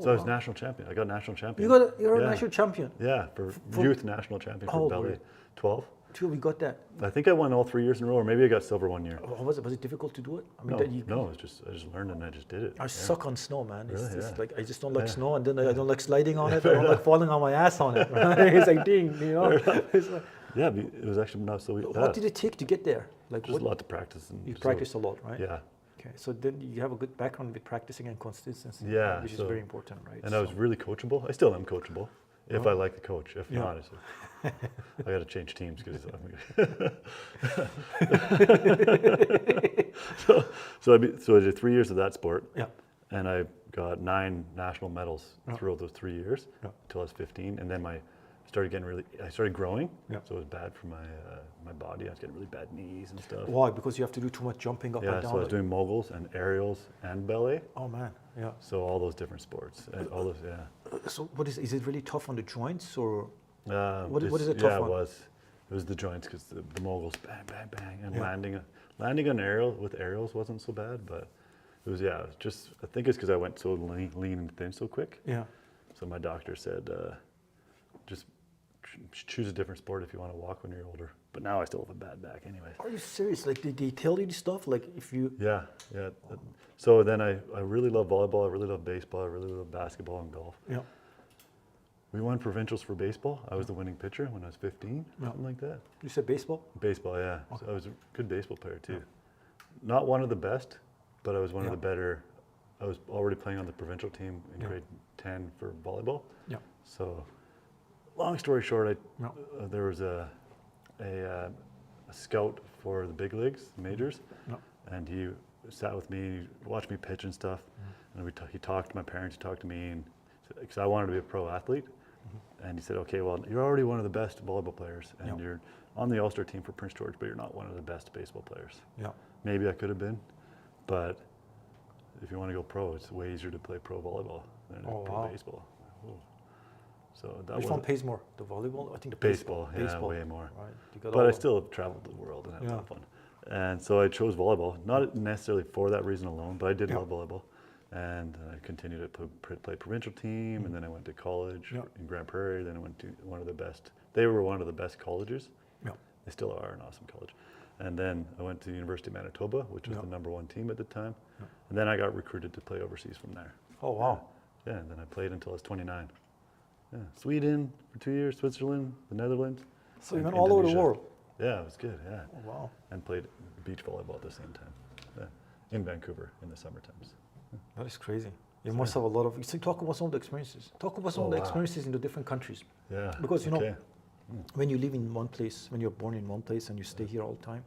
So I was national champion. I got national champion. You're a national champion? Yeah, for youth national champion for ballet. 12. We got that. I think I won all 3 years in a row, or maybe I got silver 1 year. Oh, was it difficult to do it? I mean, no, I just learned and I just did it. I suck on snow, man. Really? It's like I just don't like snow, and then I don't like sliding on it. I don't like falling on my ass on it. Right? It's like ding, It's like, yeah, it was actually not so bad. What did it take to get there? Like just a lot to practice. You practiced a lot, right? Yeah. Okay, so then you have a good background with practicing and consistency, which is very important, right? And I was really coachable. I still am coachable if I like the coach. If not, I got to change teams because so I did 3 years of that sport. Yeah. And I got 9 national medals throughout those 3 years until I was 15, and then I started growing, so it was bad for my body. I was getting really bad knees and stuff. Why? Because you have to do too much jumping up and down? Yeah, so I was doing moguls and aerials and ballet. Oh man, yeah. So all those different sports, and all those, So is it really tough on the joints, or what is it tough on? Yeah, it was the joints, because the moguls, bang, bang, bang, and landing on aerials wasn't so bad, but it was, just, I think it's because I went so lean and thin so quick. Yeah. So my doctor said, just choose a different sport if you want to walk when you're older. But now I still have a bad back anyway. Are you serious? Like, did they tell you this stuff? Like, if you... Yeah. So then I really love volleyball, I really love baseball, I really love basketball and golf. Yeah. We won provincials for baseball. I was the winning pitcher when I was 15, something like that. You said baseball? Baseball, yeah. Okay. So I was a good baseball player too. Yeah. Not one of the best, but I was one of the better. I was already playing on the provincial team in grade 10 for volleyball. Yeah. So, long story short, Yeah. There was a scout for the big leagues, majors, Yeah. and he sat with me, watched me pitch and stuff, and he talked to my parents, he talked to me, and because I wanted to be a pro athlete, and he said, okay, well, you're already one of the best volleyball players, and you're on the All-Star team for Prince George, but you're not one of the best baseball players. Yeah. Maybe I could have been, but if you want to go pro, it's way easier to play pro volleyball than pro baseball. Ooh. So that Which one pays more, the volleyball? I think the baseball. Yeah, way more. Right. But I still have traveled the world and had a lot of fun. And so I chose volleyball, not necessarily for that reason alone, but I did love volleyball. And I continued to play provincial team, and then I went to college in Grand Prairie. Then I went to one of the best. They were one of the best colleges. Yeah. They still are an awesome college. And then I went to the University of Manitoba, which was the #1 team at the time. Yeah. And then I got recruited to play overseas from there. Oh, wow. Yeah, and then I played until I was 29. Yeah, Sweden for 2 years, Switzerland, the Netherlands. So you went all over the world? Yeah, it was good, yeah. Oh, wow. And played beach volleyball at the same time. Yeah. In Vancouver in the summer times. Yeah. That is crazy. You must have a lot of, so talk about some of the experiences. Talk about some of the experiences in the different countries. Yeah. Because, you know, when you live in one place, when you're born in one place and you stay here all the time,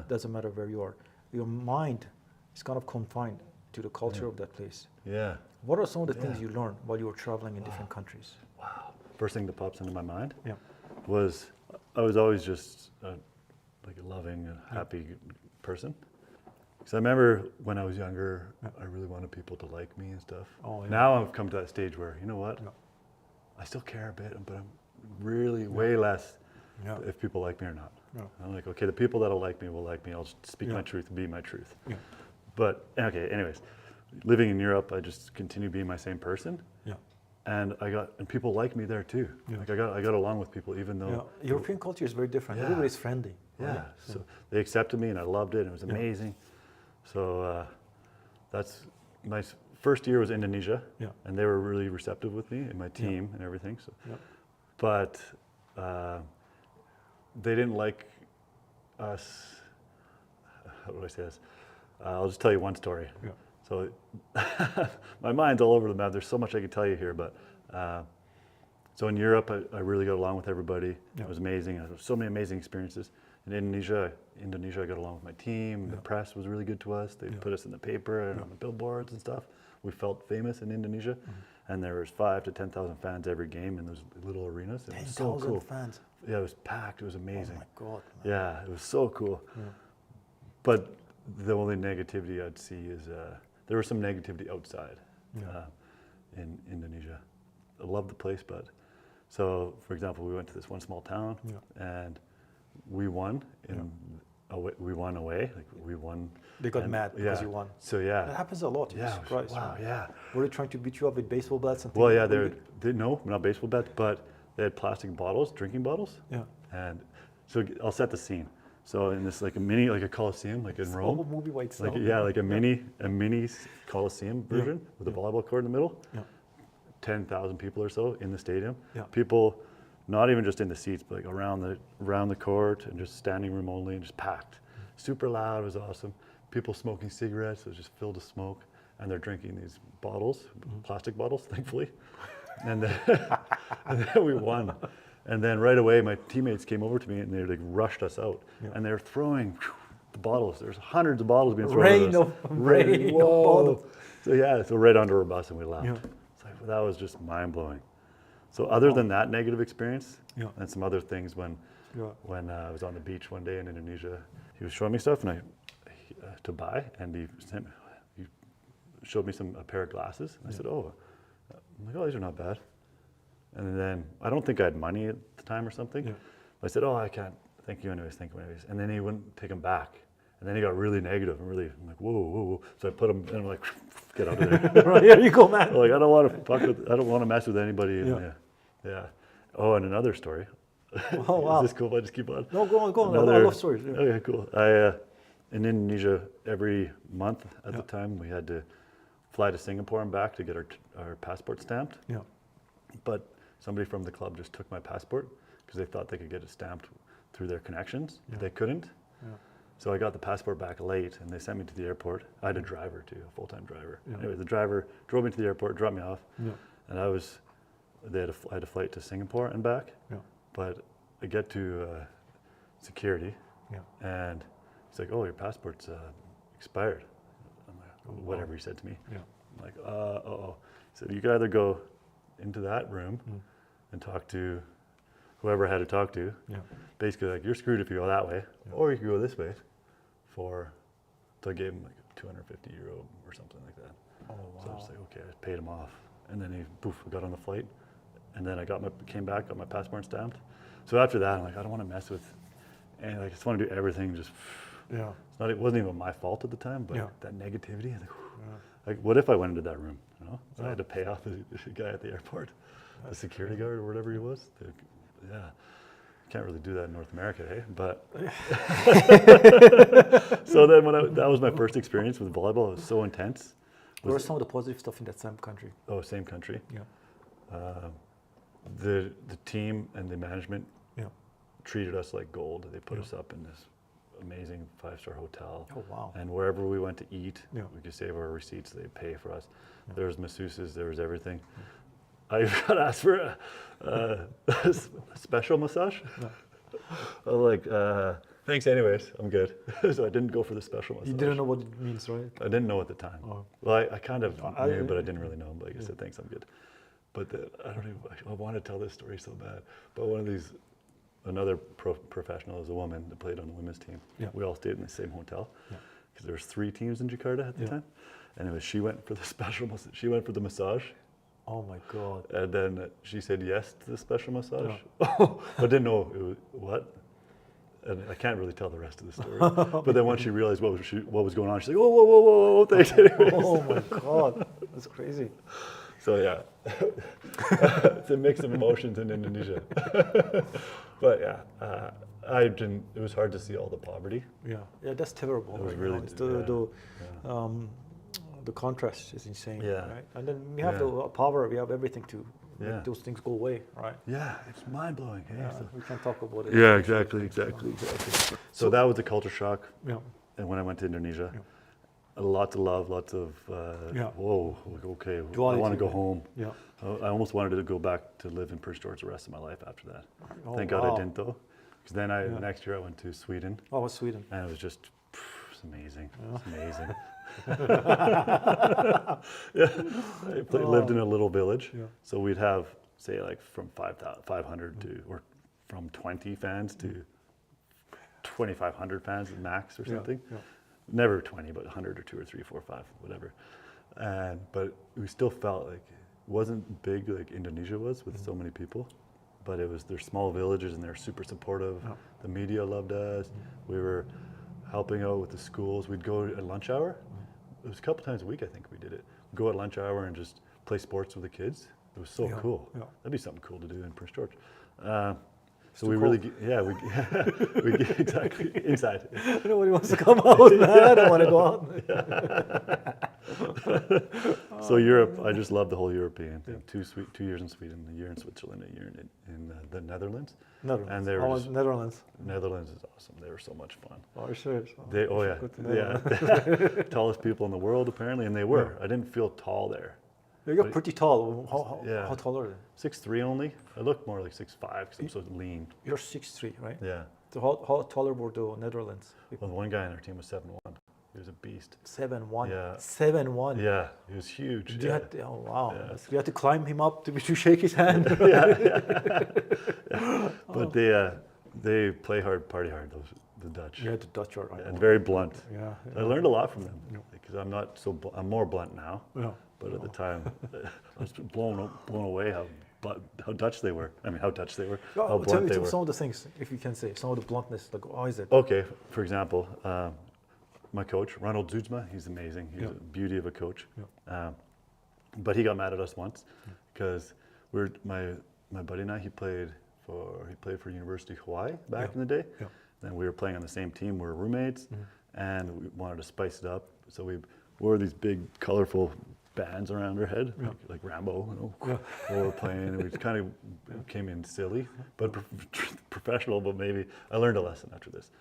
doesn't matter where you are, your mind is kind of confined to the culture of that place. Yeah. What are some of the things you learned while you were traveling in different countries? Wow. First thing that pops into my mind was I was always just like a loving and happy person. Because I remember when I was younger, I really wanted people to like me and stuff. Oh, yeah. Now I've come to that stage where, you know what, I still care a bit, but I'm really way less if people like me or not. I'm like, okay, the people that'll like me will like me. I'll just speak my truth and be my truth. But, okay, anyways, living in Europe, I just continue being my same person. And people like me there too. Like I got along with people even though European culture is very different. Everybody's friendly. Right? So they accepted me and I loved it and it was amazing. So that's my first year was Indonesia, and they were really receptive with me and my team and everything. So, but they didn't like us. How do I say this? I'll just tell you one story. So my mind's all over the map. There's so much I could tell you here, but so in Europe, I really got along with everybody. It was amazing. I had so many amazing experiences. In Indonesia, I got along with my team. The press was really good to us. They put us in the paper and on the billboards and stuff. We felt famous in Indonesia, and there was 5,000 to 10,000 fans every game in those little arenas. It was so cool. Fans. Yeah, it was packed. It was amazing. Oh my God. Man. Yeah, it was so cool. But the only negativity I'd see is there was some negativity outside in Indonesia. I love the place, but so for example, we went to this one small town and we won we won away. Like we won. They got mad because you won. So that happens a lot. You're surprised. Wow. Yeah. Were they trying to beat you up with baseball bats and things? Well, yeah, no, not baseball bats, but they had plastic bottles, drinking bottles. Yeah. And so I'll set the scene. So in this like a Coliseum, like in Rome. Old movie white like like a mini Coliseum version with a volleyball court in the middle. 10,000 people or so in the stadium. People, not even just in the seats, but like around the court and just standing room only and just packed. Super loud. It was awesome. People smoking cigarettes. It was just filled with smoke, and they're drinking these bottles, plastic bottles, thankfully. And then we won. And then right away, my teammates came over to me and they like rushed us out. And they were throwing the bottles. There's hundreds of bottles being thrown at us. Rain of bottles. So right under our bus, and we left. It's like, that was just mind blowing. So other than that negative experience, and some other things when I was on the beach one day in Indonesia, he was showing me stuff and to buy, and he showed me a pair of glasses. And I said, I'm like, these are not bad. And then I don't think I had money at the time or something. I said, I can't. Thank you anyways. And then he wouldn't take them back. And then he got really negative and really, I'm like, whoa. So I put them, and I'm like, get out of there. Right, here you go, man. Like, I don't want to mess with anybody. Yeah. Oh, and another story. Oh, wow. Is this cool if I just keep on? No, go on. I love stories. Okay, cool. In Indonesia, every month at the time, we had to fly to Singapore and back to get our passport stamped. But somebody from the club just took my passport because they thought they could get it stamped through their connections. They couldn't. So I got the passport back late, and they sent me to the airport. I had a driver too, a full-time driver. Anyway, the driver drove me to the airport, dropped me off, and I had a flight to Singapore and back, but I get to security, and he's like, "Oh, your passport's expired." I'm like, whatever he said to me. I'm like, uh-oh. He said, "You could either go into that room and talk to whoever I had to talk to. Basically, like, you're screwed if you go that way, or you could go this way so I gave him like €250 or something like that. Oh, wow. So I was like, okay, I paid him off. And then I got on the flight. And then I came back, got my passport stamped. So after that, I'm like, I don't want to mess with, and I just want to do everything just, it wasn't even my fault at the time, but that negativity, like, what if I went into that room, So I had to pay off the guy at the airport, the security guard or whatever he was. Can't really do that in North America, hey? But so then that was my first experience with volleyball. It was so intense. What are some of the positive stuff in that same country? Oh, same country. The team and the management treated us like gold. They put us up in this amazing 5-star hotel. Oh, wow. And wherever we went to eat, we could save our receipts. They pay for us. There was masseuses. There was everything. I got asked for a special massage. I was like, thanks anyways, I'm good. So I didn't go for the special massage. You didn't know what it means, right? I didn't know at the time. Oh. Well, I kind of knew, but I didn't really know. But I said, thanks, I'm good. But I want to tell this story so bad. But another professional is a woman that played on the women's team. We all stayed in the same hotel because there was 3 teams in Jakarta at the time. Anyway, she went for the massage. Oh my God. And then she said yes to the special massage. I didn't know it was what. And I can't really tell the rest of the story. But then once she realized what was going on, she's like, whoa, thanks anyways. Oh my God, that's crazy. So it's a mix of emotions in Indonesia. But it was hard to see all the poverty. Yeah, that's terrible. It was really, the contrast is insane, Yeah. right? And then we have the power, we have everything to make those things go away, right? Yeah, it's mind-blowing. Hey? So we can talk about it. Yeah, exactly. So that was a culture shock. Yeah. And when I went to Indonesia, lots of love, lots of, whoa, okay, Duality, I want to go home. Yeah. I almost wanted to go back to live in Prince George the rest of my life after that. Oh, Thank God I didn't though. Because then next year I went to Sweden. Oh, it was Sweden. And it was just, it's amazing. Yeah. It's amazing. I lived in a little village, so we'd have, say, like from 500 to, or from 20 fans to 2,500 fans max or something. Never 20, but 100 or 2 or 3, 4, 5, whatever. But we still felt like it wasn't big like Indonesia was with so many people, but they're small villages and they're super supportive. The media loved us. We were helping out with the schools. We'd go at lunch hour. It was a couple times a week, I think we did it. We'd go at lunch hour and just play sports with the kids. It was so cool. That'd be something cool to do in Prince George. So we really, we exactly inside. Nobody wants to come out, man. I don't want to go out. So Europe, I just love the whole European thing. 2 years in Sweden, a year in Switzerland, a year in the Netherlands. Netherlands. And Netherlands. Netherlands is awesome. They were so much fun. Oh, sure. Tallest people in the world apparently, and they were. I didn't feel tall there. You're pretty tall. How tall are you? 6'3" only. I look more like 6'5" because I'm so lean. You're 6'3", right? Yeah. So how taller were the Netherlands? Well, one guy on our team was 7'1". He was a beast. 7'1". Yeah. 7'1". Yeah, he was huge. Oh wow! Yeah. You had to climb him up to shake his hand. But they play hard, party hard. The Dutch. Yeah, the Dutch are right. And very blunt. Yeah. I learned a lot from them because I'm not so. I'm more blunt now. Yeah. But at the time, I was blown away how Dutch they were. I mean, how Dutch they were. How blunt they were. Some of the things, if you can say, some of the bluntness. Like, how is it? Okay, for example, my coach, Ronald Zuidsma, he's amazing. He's a beauty of a coach. But he got mad at us once because my buddy and I, he played for University of Hawaii back in the day. Then we were playing on the same team. We were roommates, and we wanted to spice it up. So we wore these big, colorful bands around our head, like Rambo. While we were playing, and we kind of came in silly, but professional. But maybe I learned a lesson after this.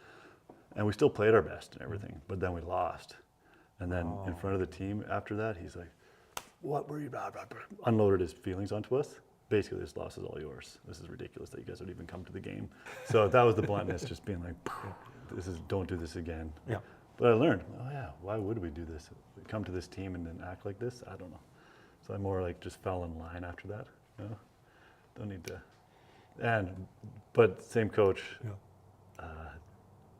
And we still played our best and everything, but then we lost. And then in front of the team after that, he's like, what were you, blah, blah, blah, unloaded his feelings onto us. Basically, this loss is all yours. This is ridiculous that you guys would even come to the game. So that was the bluntness, just being like, don't do this again. Yeah. But I learned, oh yeah, why would we do this? We come to this team and then act like this? I don't know. So I more like just fell in line after that. You know? Don't need to. But same coach. Yeah.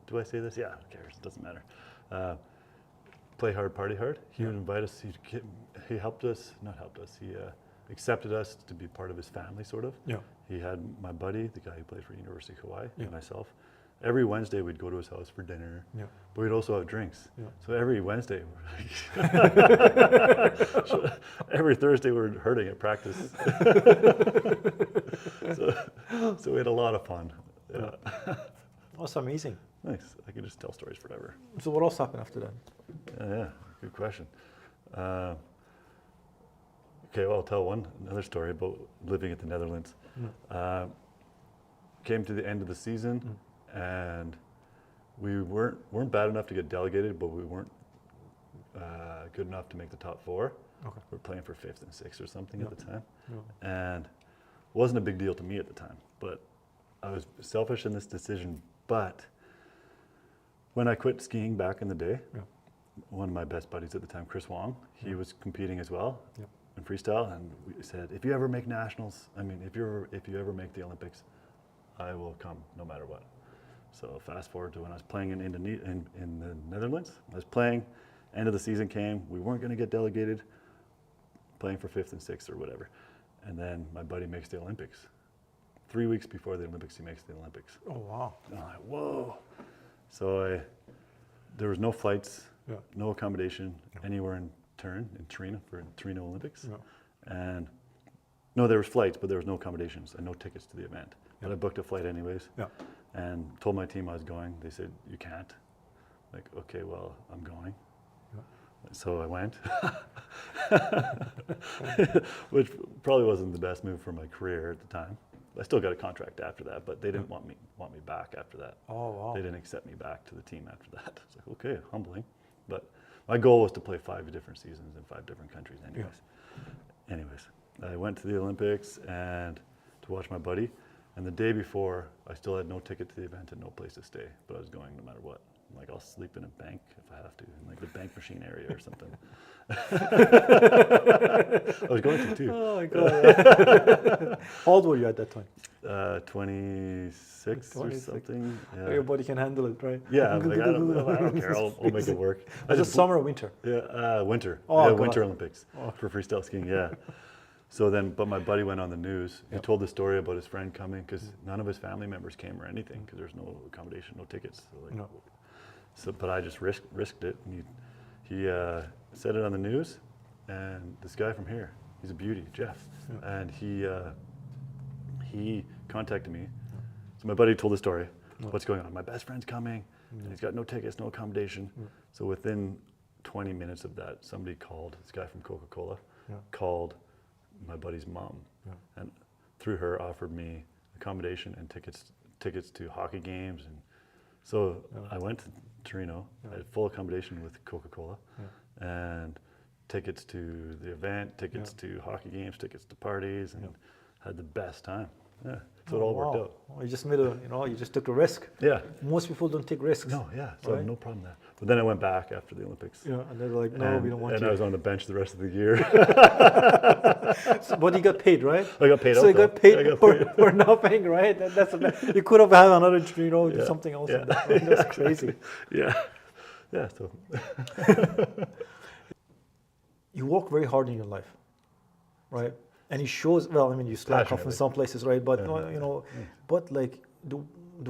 Do I say this? Yeah, who cares? Doesn't matter. Play hard, party hard. He would invite us. He helped us, not helped us. He accepted us to be part of his family, sort of. Yeah. He had my buddy, the guy who played for University of Hawaii, and myself. Every Wednesday we'd go to his house for dinner, but we'd also have drinks. Yeah. So every Wednesday, every Thursday we were hurting at practice. so we had a lot of fun. Yeah. That's amazing. Nice. I could just tell stories forever. So what else happened after that? Yeah, good question. Okay, well, I'll tell another story about living at the Netherlands. Came to the end of the season, and we weren't bad enough to get delegated, but we weren't good enough to make the top four. Okay. We were playing for 5th and 6th or something at the time, and it wasn't a big deal to me at the time. But I was selfish in this decision. But when I quit skiing back in the day, one of my best buddies at the time, Chris Wong, he was competing as well in freestyle, and we said, if you ever make nationals, if you ever make the Olympics, I will come no matter what. So fast forward to when I was playing in the Netherlands. I was playing, end of the season came, we weren't going to get delegated, playing for 5th and 6th or whatever. And then my buddy makes the Olympics. 3 weeks before the Olympics, he makes the Olympics. Oh, wow. And I'm like, whoa. So there was no flights, no accommodation anywhere in Torino for Torino Olympics. And no, there was flights, but there was no accommodations and no tickets to the event. But I booked a flight anyways and told my team I was going. They said, you can't. Like, okay, well, I'm going. So I went, which probably wasn't the best move for my career at the time. I still got a contract after that, but they didn't want me back after that. Oh, wow. They didn't accept me back to the team after that. It's like, okay, humbling. But my goal was to play 5 different seasons in 5 different countries anyways. I went to the Olympics and to watch my buddy. And the day before, I still had no ticket to the event and no place to stay, but I was going no matter what. Like, I'll sleep in a bank if I have to, in like the bank machine area or something. I was going to too. Oh my God. How old were you at that time? 26 or something. Yeah. Your body can handle it, right? Yeah, like, I don't care. I'll make it work. Was it summer or winter? Yeah, winter. Oh, Winter Olympics for freestyle skiing. Yeah. So then, but my buddy went on the news. He told the story about his friend coming because none of his family members came or anything because there's no accommodation, no tickets. So, like, so but I just risked it. And he said it on the news, and this guy from here, he's a beauty, Jeff, and he contacted me. So my buddy told the story. What's going on? My best friend's coming, and he's got no tickets, no accommodation. So within 20 minutes of that, somebody called. This guy from Coca-Cola called my buddy's mom, and through her offered me accommodation and tickets to hockey games, and so I went to Torino. I had full accommodation with Coca-Cola, and tickets to the event, tickets to hockey games, tickets to parties, and had the best time. Yeah, so it all worked out. Well, you just made you just took a risk. Yeah. Most people don't take risks. No, so no problem there. But then I went back after the Olympics. Yeah, and they were like, no, we don't want you. And I was on the bench the rest of the year. But you got paid, right? I got paid. So you got paid for nothing, right? You could have had another, do something else. Yeah. That's crazy. Yeah. So. You work very hard in your life, right? And it shows. Well, you slack off in some places, right? But but like the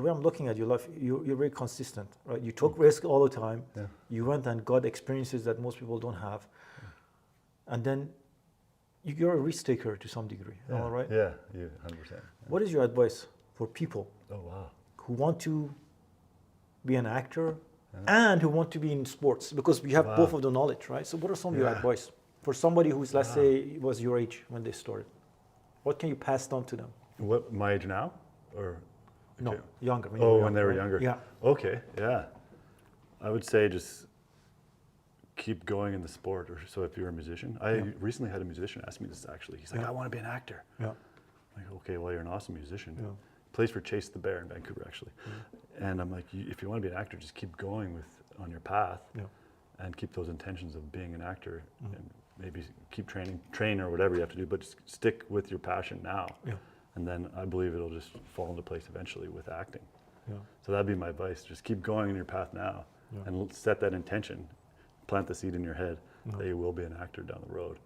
way I'm looking at your life, you're very consistent, right? You took risk all the time. Yeah. You went and got experiences that most people don't have, and then you're a risk taker to some degree. All right? Yeah, 100%. What is your advice for people who want to be an actor and who want to be in sports? Because we have both of the knowledge, right? So what are some of your advice for somebody who's, let's say, was your age when they started? What can you pass on to them? What, my age now? Or no, younger. When they were younger. Yeah. Okay, yeah. I would say just keep going in the sport. Or so if you're a musician, I recently had a musician ask me this actually. He's like, I want to be an actor. Yeah. I'm like, okay, well, you're an awesome musician. Yeah. Plays for Chase the Bear in Vancouver actually. And I'm like, if you want to be an actor, just keep going on your path and keep those intentions of being an actor and maybe keep train or whatever you have to do, but just stick with your passion now. Yeah. And then I believe it'll just fall into place eventually with acting. Yeah. So that'd be my advice. Just keep going in your path now and set that intention, plant the seed in your head that you will be an actor down the road.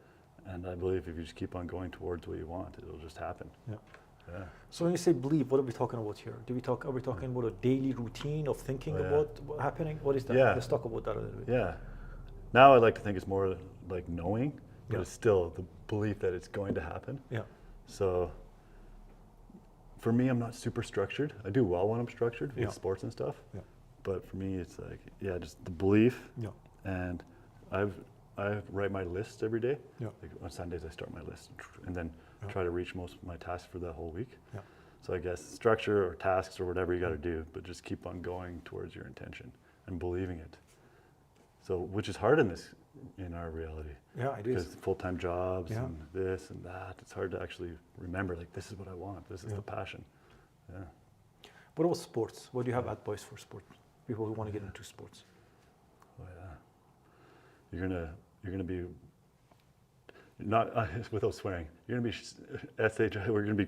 And I believe if you just keep on going towards what you want, it'll just happen. Yeah. Yeah. So when you say believe, what are we talking about here? Are we talking about a daily routine of thinking about what's happening? What is that? Yeah. Let's talk about that a little bit. Yeah. Now I like to think it's more like knowing, but it's still the belief that it's going to happen. Yeah. So for me, I'm not super structured. I do well when I'm structured with sports and stuff. Yeah. But for me, it's like, just the belief. Yeah. And I write my list every day. Yeah. Like on Sundays, I start my list and then try to reach most of my tasks for the whole week. Yeah. So I guess structure or tasks or whatever you got to do, but just keep on going towards your intention and believing it. So, which is hard in our reality. Yeah, it is. Because full-time jobs and this and that, it's hard to actually remember, like, this is what I want. This is the passion. Yeah. What about sports? What do you have advice for sports? People who want to get into sports. Oh yeah. You're gonna be not without swearing. You're gonna be we're gonna be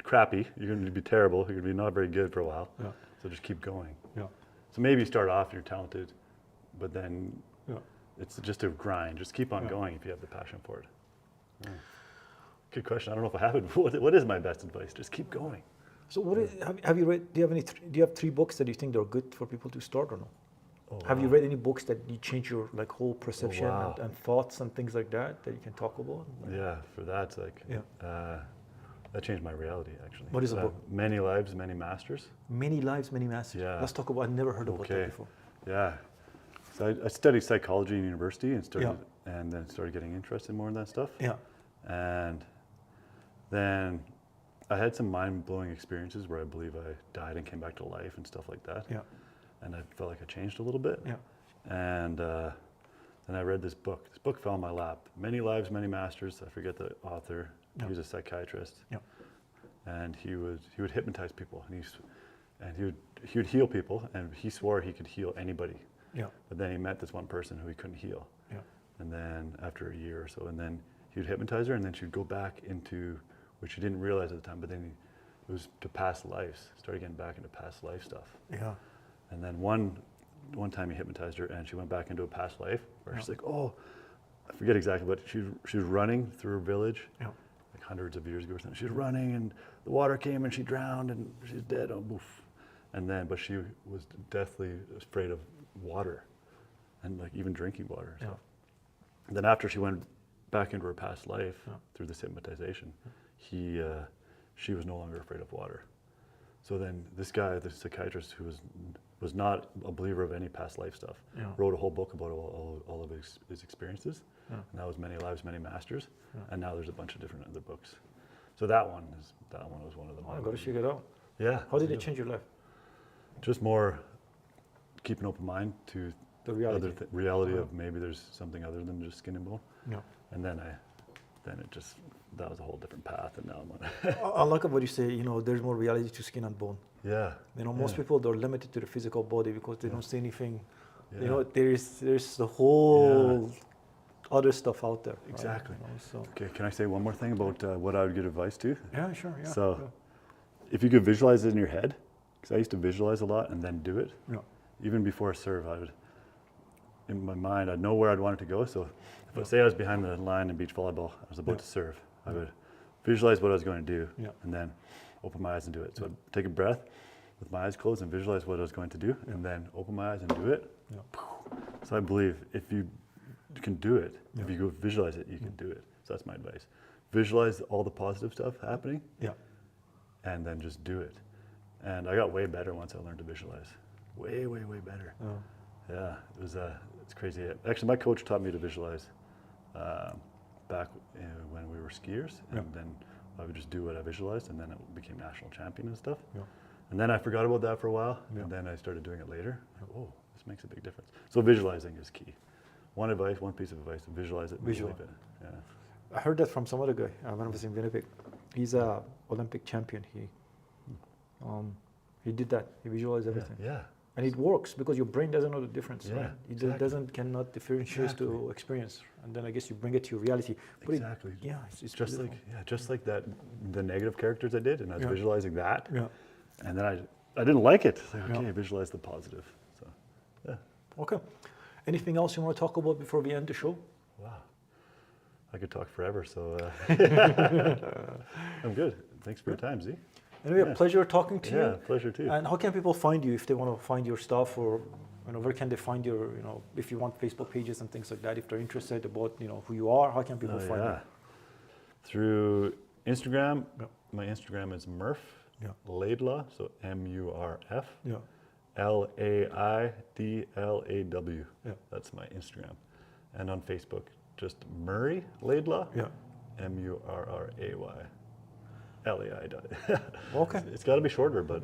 crappy. You're gonna be terrible. You're gonna be not very good for a while. Yeah. So just keep going. Yeah. So maybe you start off, you're talented, but then it's just a grind. Just keep on going if you have the passion for it. Yeah. Good question. I don't know if I have it. What is my best advice? Just keep going. So have you read? Do you have 3 books that you think are good for people to start or no? Oh, have you read any books that you change your whole perception and thoughts and things like that you can talk about? Yeah, for that, that changed my reality actually. What is the book? Many Lives, Many Masters. Many Lives, Many Masters. Yeah. Let's talk about. I've never heard about that before. Yeah. So I studied psychology in university and then started getting interested more in that stuff. Yeah. And then I had some mind-blowing experiences where I believe I died and came back to life and stuff like that. Yeah. And I felt like I changed a little bit. Yeah. And then I read this book. This book fell in my lap. Many Lives, Many Masters. I forget the author. Yeah. He was a psychiatrist. Yeah. And he would hypnotize people, and he would heal people, and he swore he could heal anybody. Yeah. But then he met this one person who he couldn't heal. Yeah. And then after a year or so, and then he would hypnotize her, and then she'd go back into, which she didn't realize at the time, but then it was to past lives. Started getting back into past life stuff. Yeah. And then one time he hypnotized her, and she went back into a past life where she's like, oh, I forget exactly, but she was running through her village, like hundreds of years ago or something. She was running, and the water came, and she drowned, and she's dead. Oh, boof. But she was deathly afraid of water, and like even drinking water. So. And then after she went back into her past life through this hypnotization, she was no longer afraid of water. So then this guy, the psychiatrist who was not a believer of any past life stuff, wrote a whole book about all of his experiences. Yeah. And that was Many Lives, Many Masters. Yeah. And now there's a bunch of different other books. So that one was one of them. I got to check it out. Yeah. How did it change your life? Just more keep an open mind to the reality, reality of maybe there's something other than just skin and bone. Yeah. And then that was a whole different path, and now I'm on. I like what you say. There's more reality to skin and bone. Yeah. Most people, they're limited to the physical body because they don't see anything. Yeah. There's the whole other stuff out there. Exactly. Right? Okay. Can I say one more thing about what I would give advice to? Yeah, sure. Yeah. So, if you could visualize it in your head, because I used to visualize a lot and then do it. Yeah. Even before a serve, in my mind, I'd know where I'd want it to go. So, if I say I was behind the line in beach volleyball, I was about to serve, I would visualize what I was going to do, and then open my eyes and do it. So I'd take a breath with my eyes closed and visualize what I was going to do, and then open my eyes and do it. Yeah. So I believe if you can do it, if you go visualize it, you can do it. So that's my advice. Visualize all the positive stuff happening, and then just do it. And I got way better once I learned to visualize. Way, way, way better. Oh. Yeah, it's crazy. Actually, my coach taught me to visualize back when we were skiers, and then I would just do what I visualized, and then it became national champion and stuff. Yeah. And then I forgot about that for a while, and then I started doing it later. Oh, this makes a big difference. So visualizing is key. one advice, one piece of advice: visualize it. Visual. Believe it. Yeah. I heard that from some other guy when I was in Winnipeg. He's a Olympic champion. He did that. He visualized everything. Yeah. And it works because your brain doesn't know the difference, Yeah, right? It exactly. cannot differentiate to experience. And then I guess you bring it to your reality. But Exactly. It's just beautiful. like just like that, the negative characters I did, and I was visualizing that. Yeah. And then I didn't like it. It's like, okay, visualize the positive. So, yeah. Okay. Anything else you want to talk about before we end the show? Wow. I could talk forever, so I'm good. Thanks for your time, Z. Anyway, a pleasure talking to you. Yeah, pleasure too. And how can people find you if they want to find your stuff, or where can they find your, if you want Facebook pages and things like that, if they're interested about, who you are, how can people find you? Through Instagram. My Instagram is Murph Laidlaw, so MURF. LAIDLAW. That's my Instagram. And on Facebook, just Murray Laidlaw. MURRAY. LAI. Okay. It's got to be shorter, but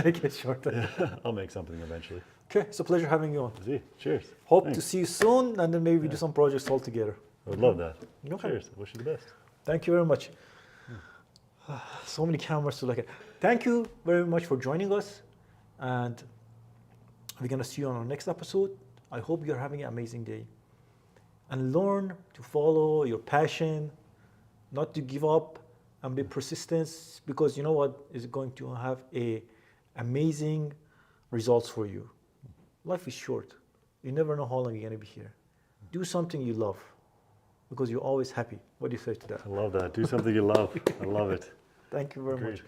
Make it shorter. I'll make something eventually. Okay, it's a pleasure having you on. Z, cheers. Hope to see you soon, and then maybe we do some projects all together. I would love that. Okay. Cheers. Wish you the best. Thank you very much. So many cameras to look at. Thank you very much for joining us, and we're gonna see you on our next episode. I hope you're having an amazing day, and learn to follow your passion, not to give up, and be persistent, because you know what is going to have amazing results for you. Life is short. You never know how long you're gonna be here. Do something you love, because you're always happy. What do you say to that? I love that. Do something you love. I love it. Thank you very Great. much.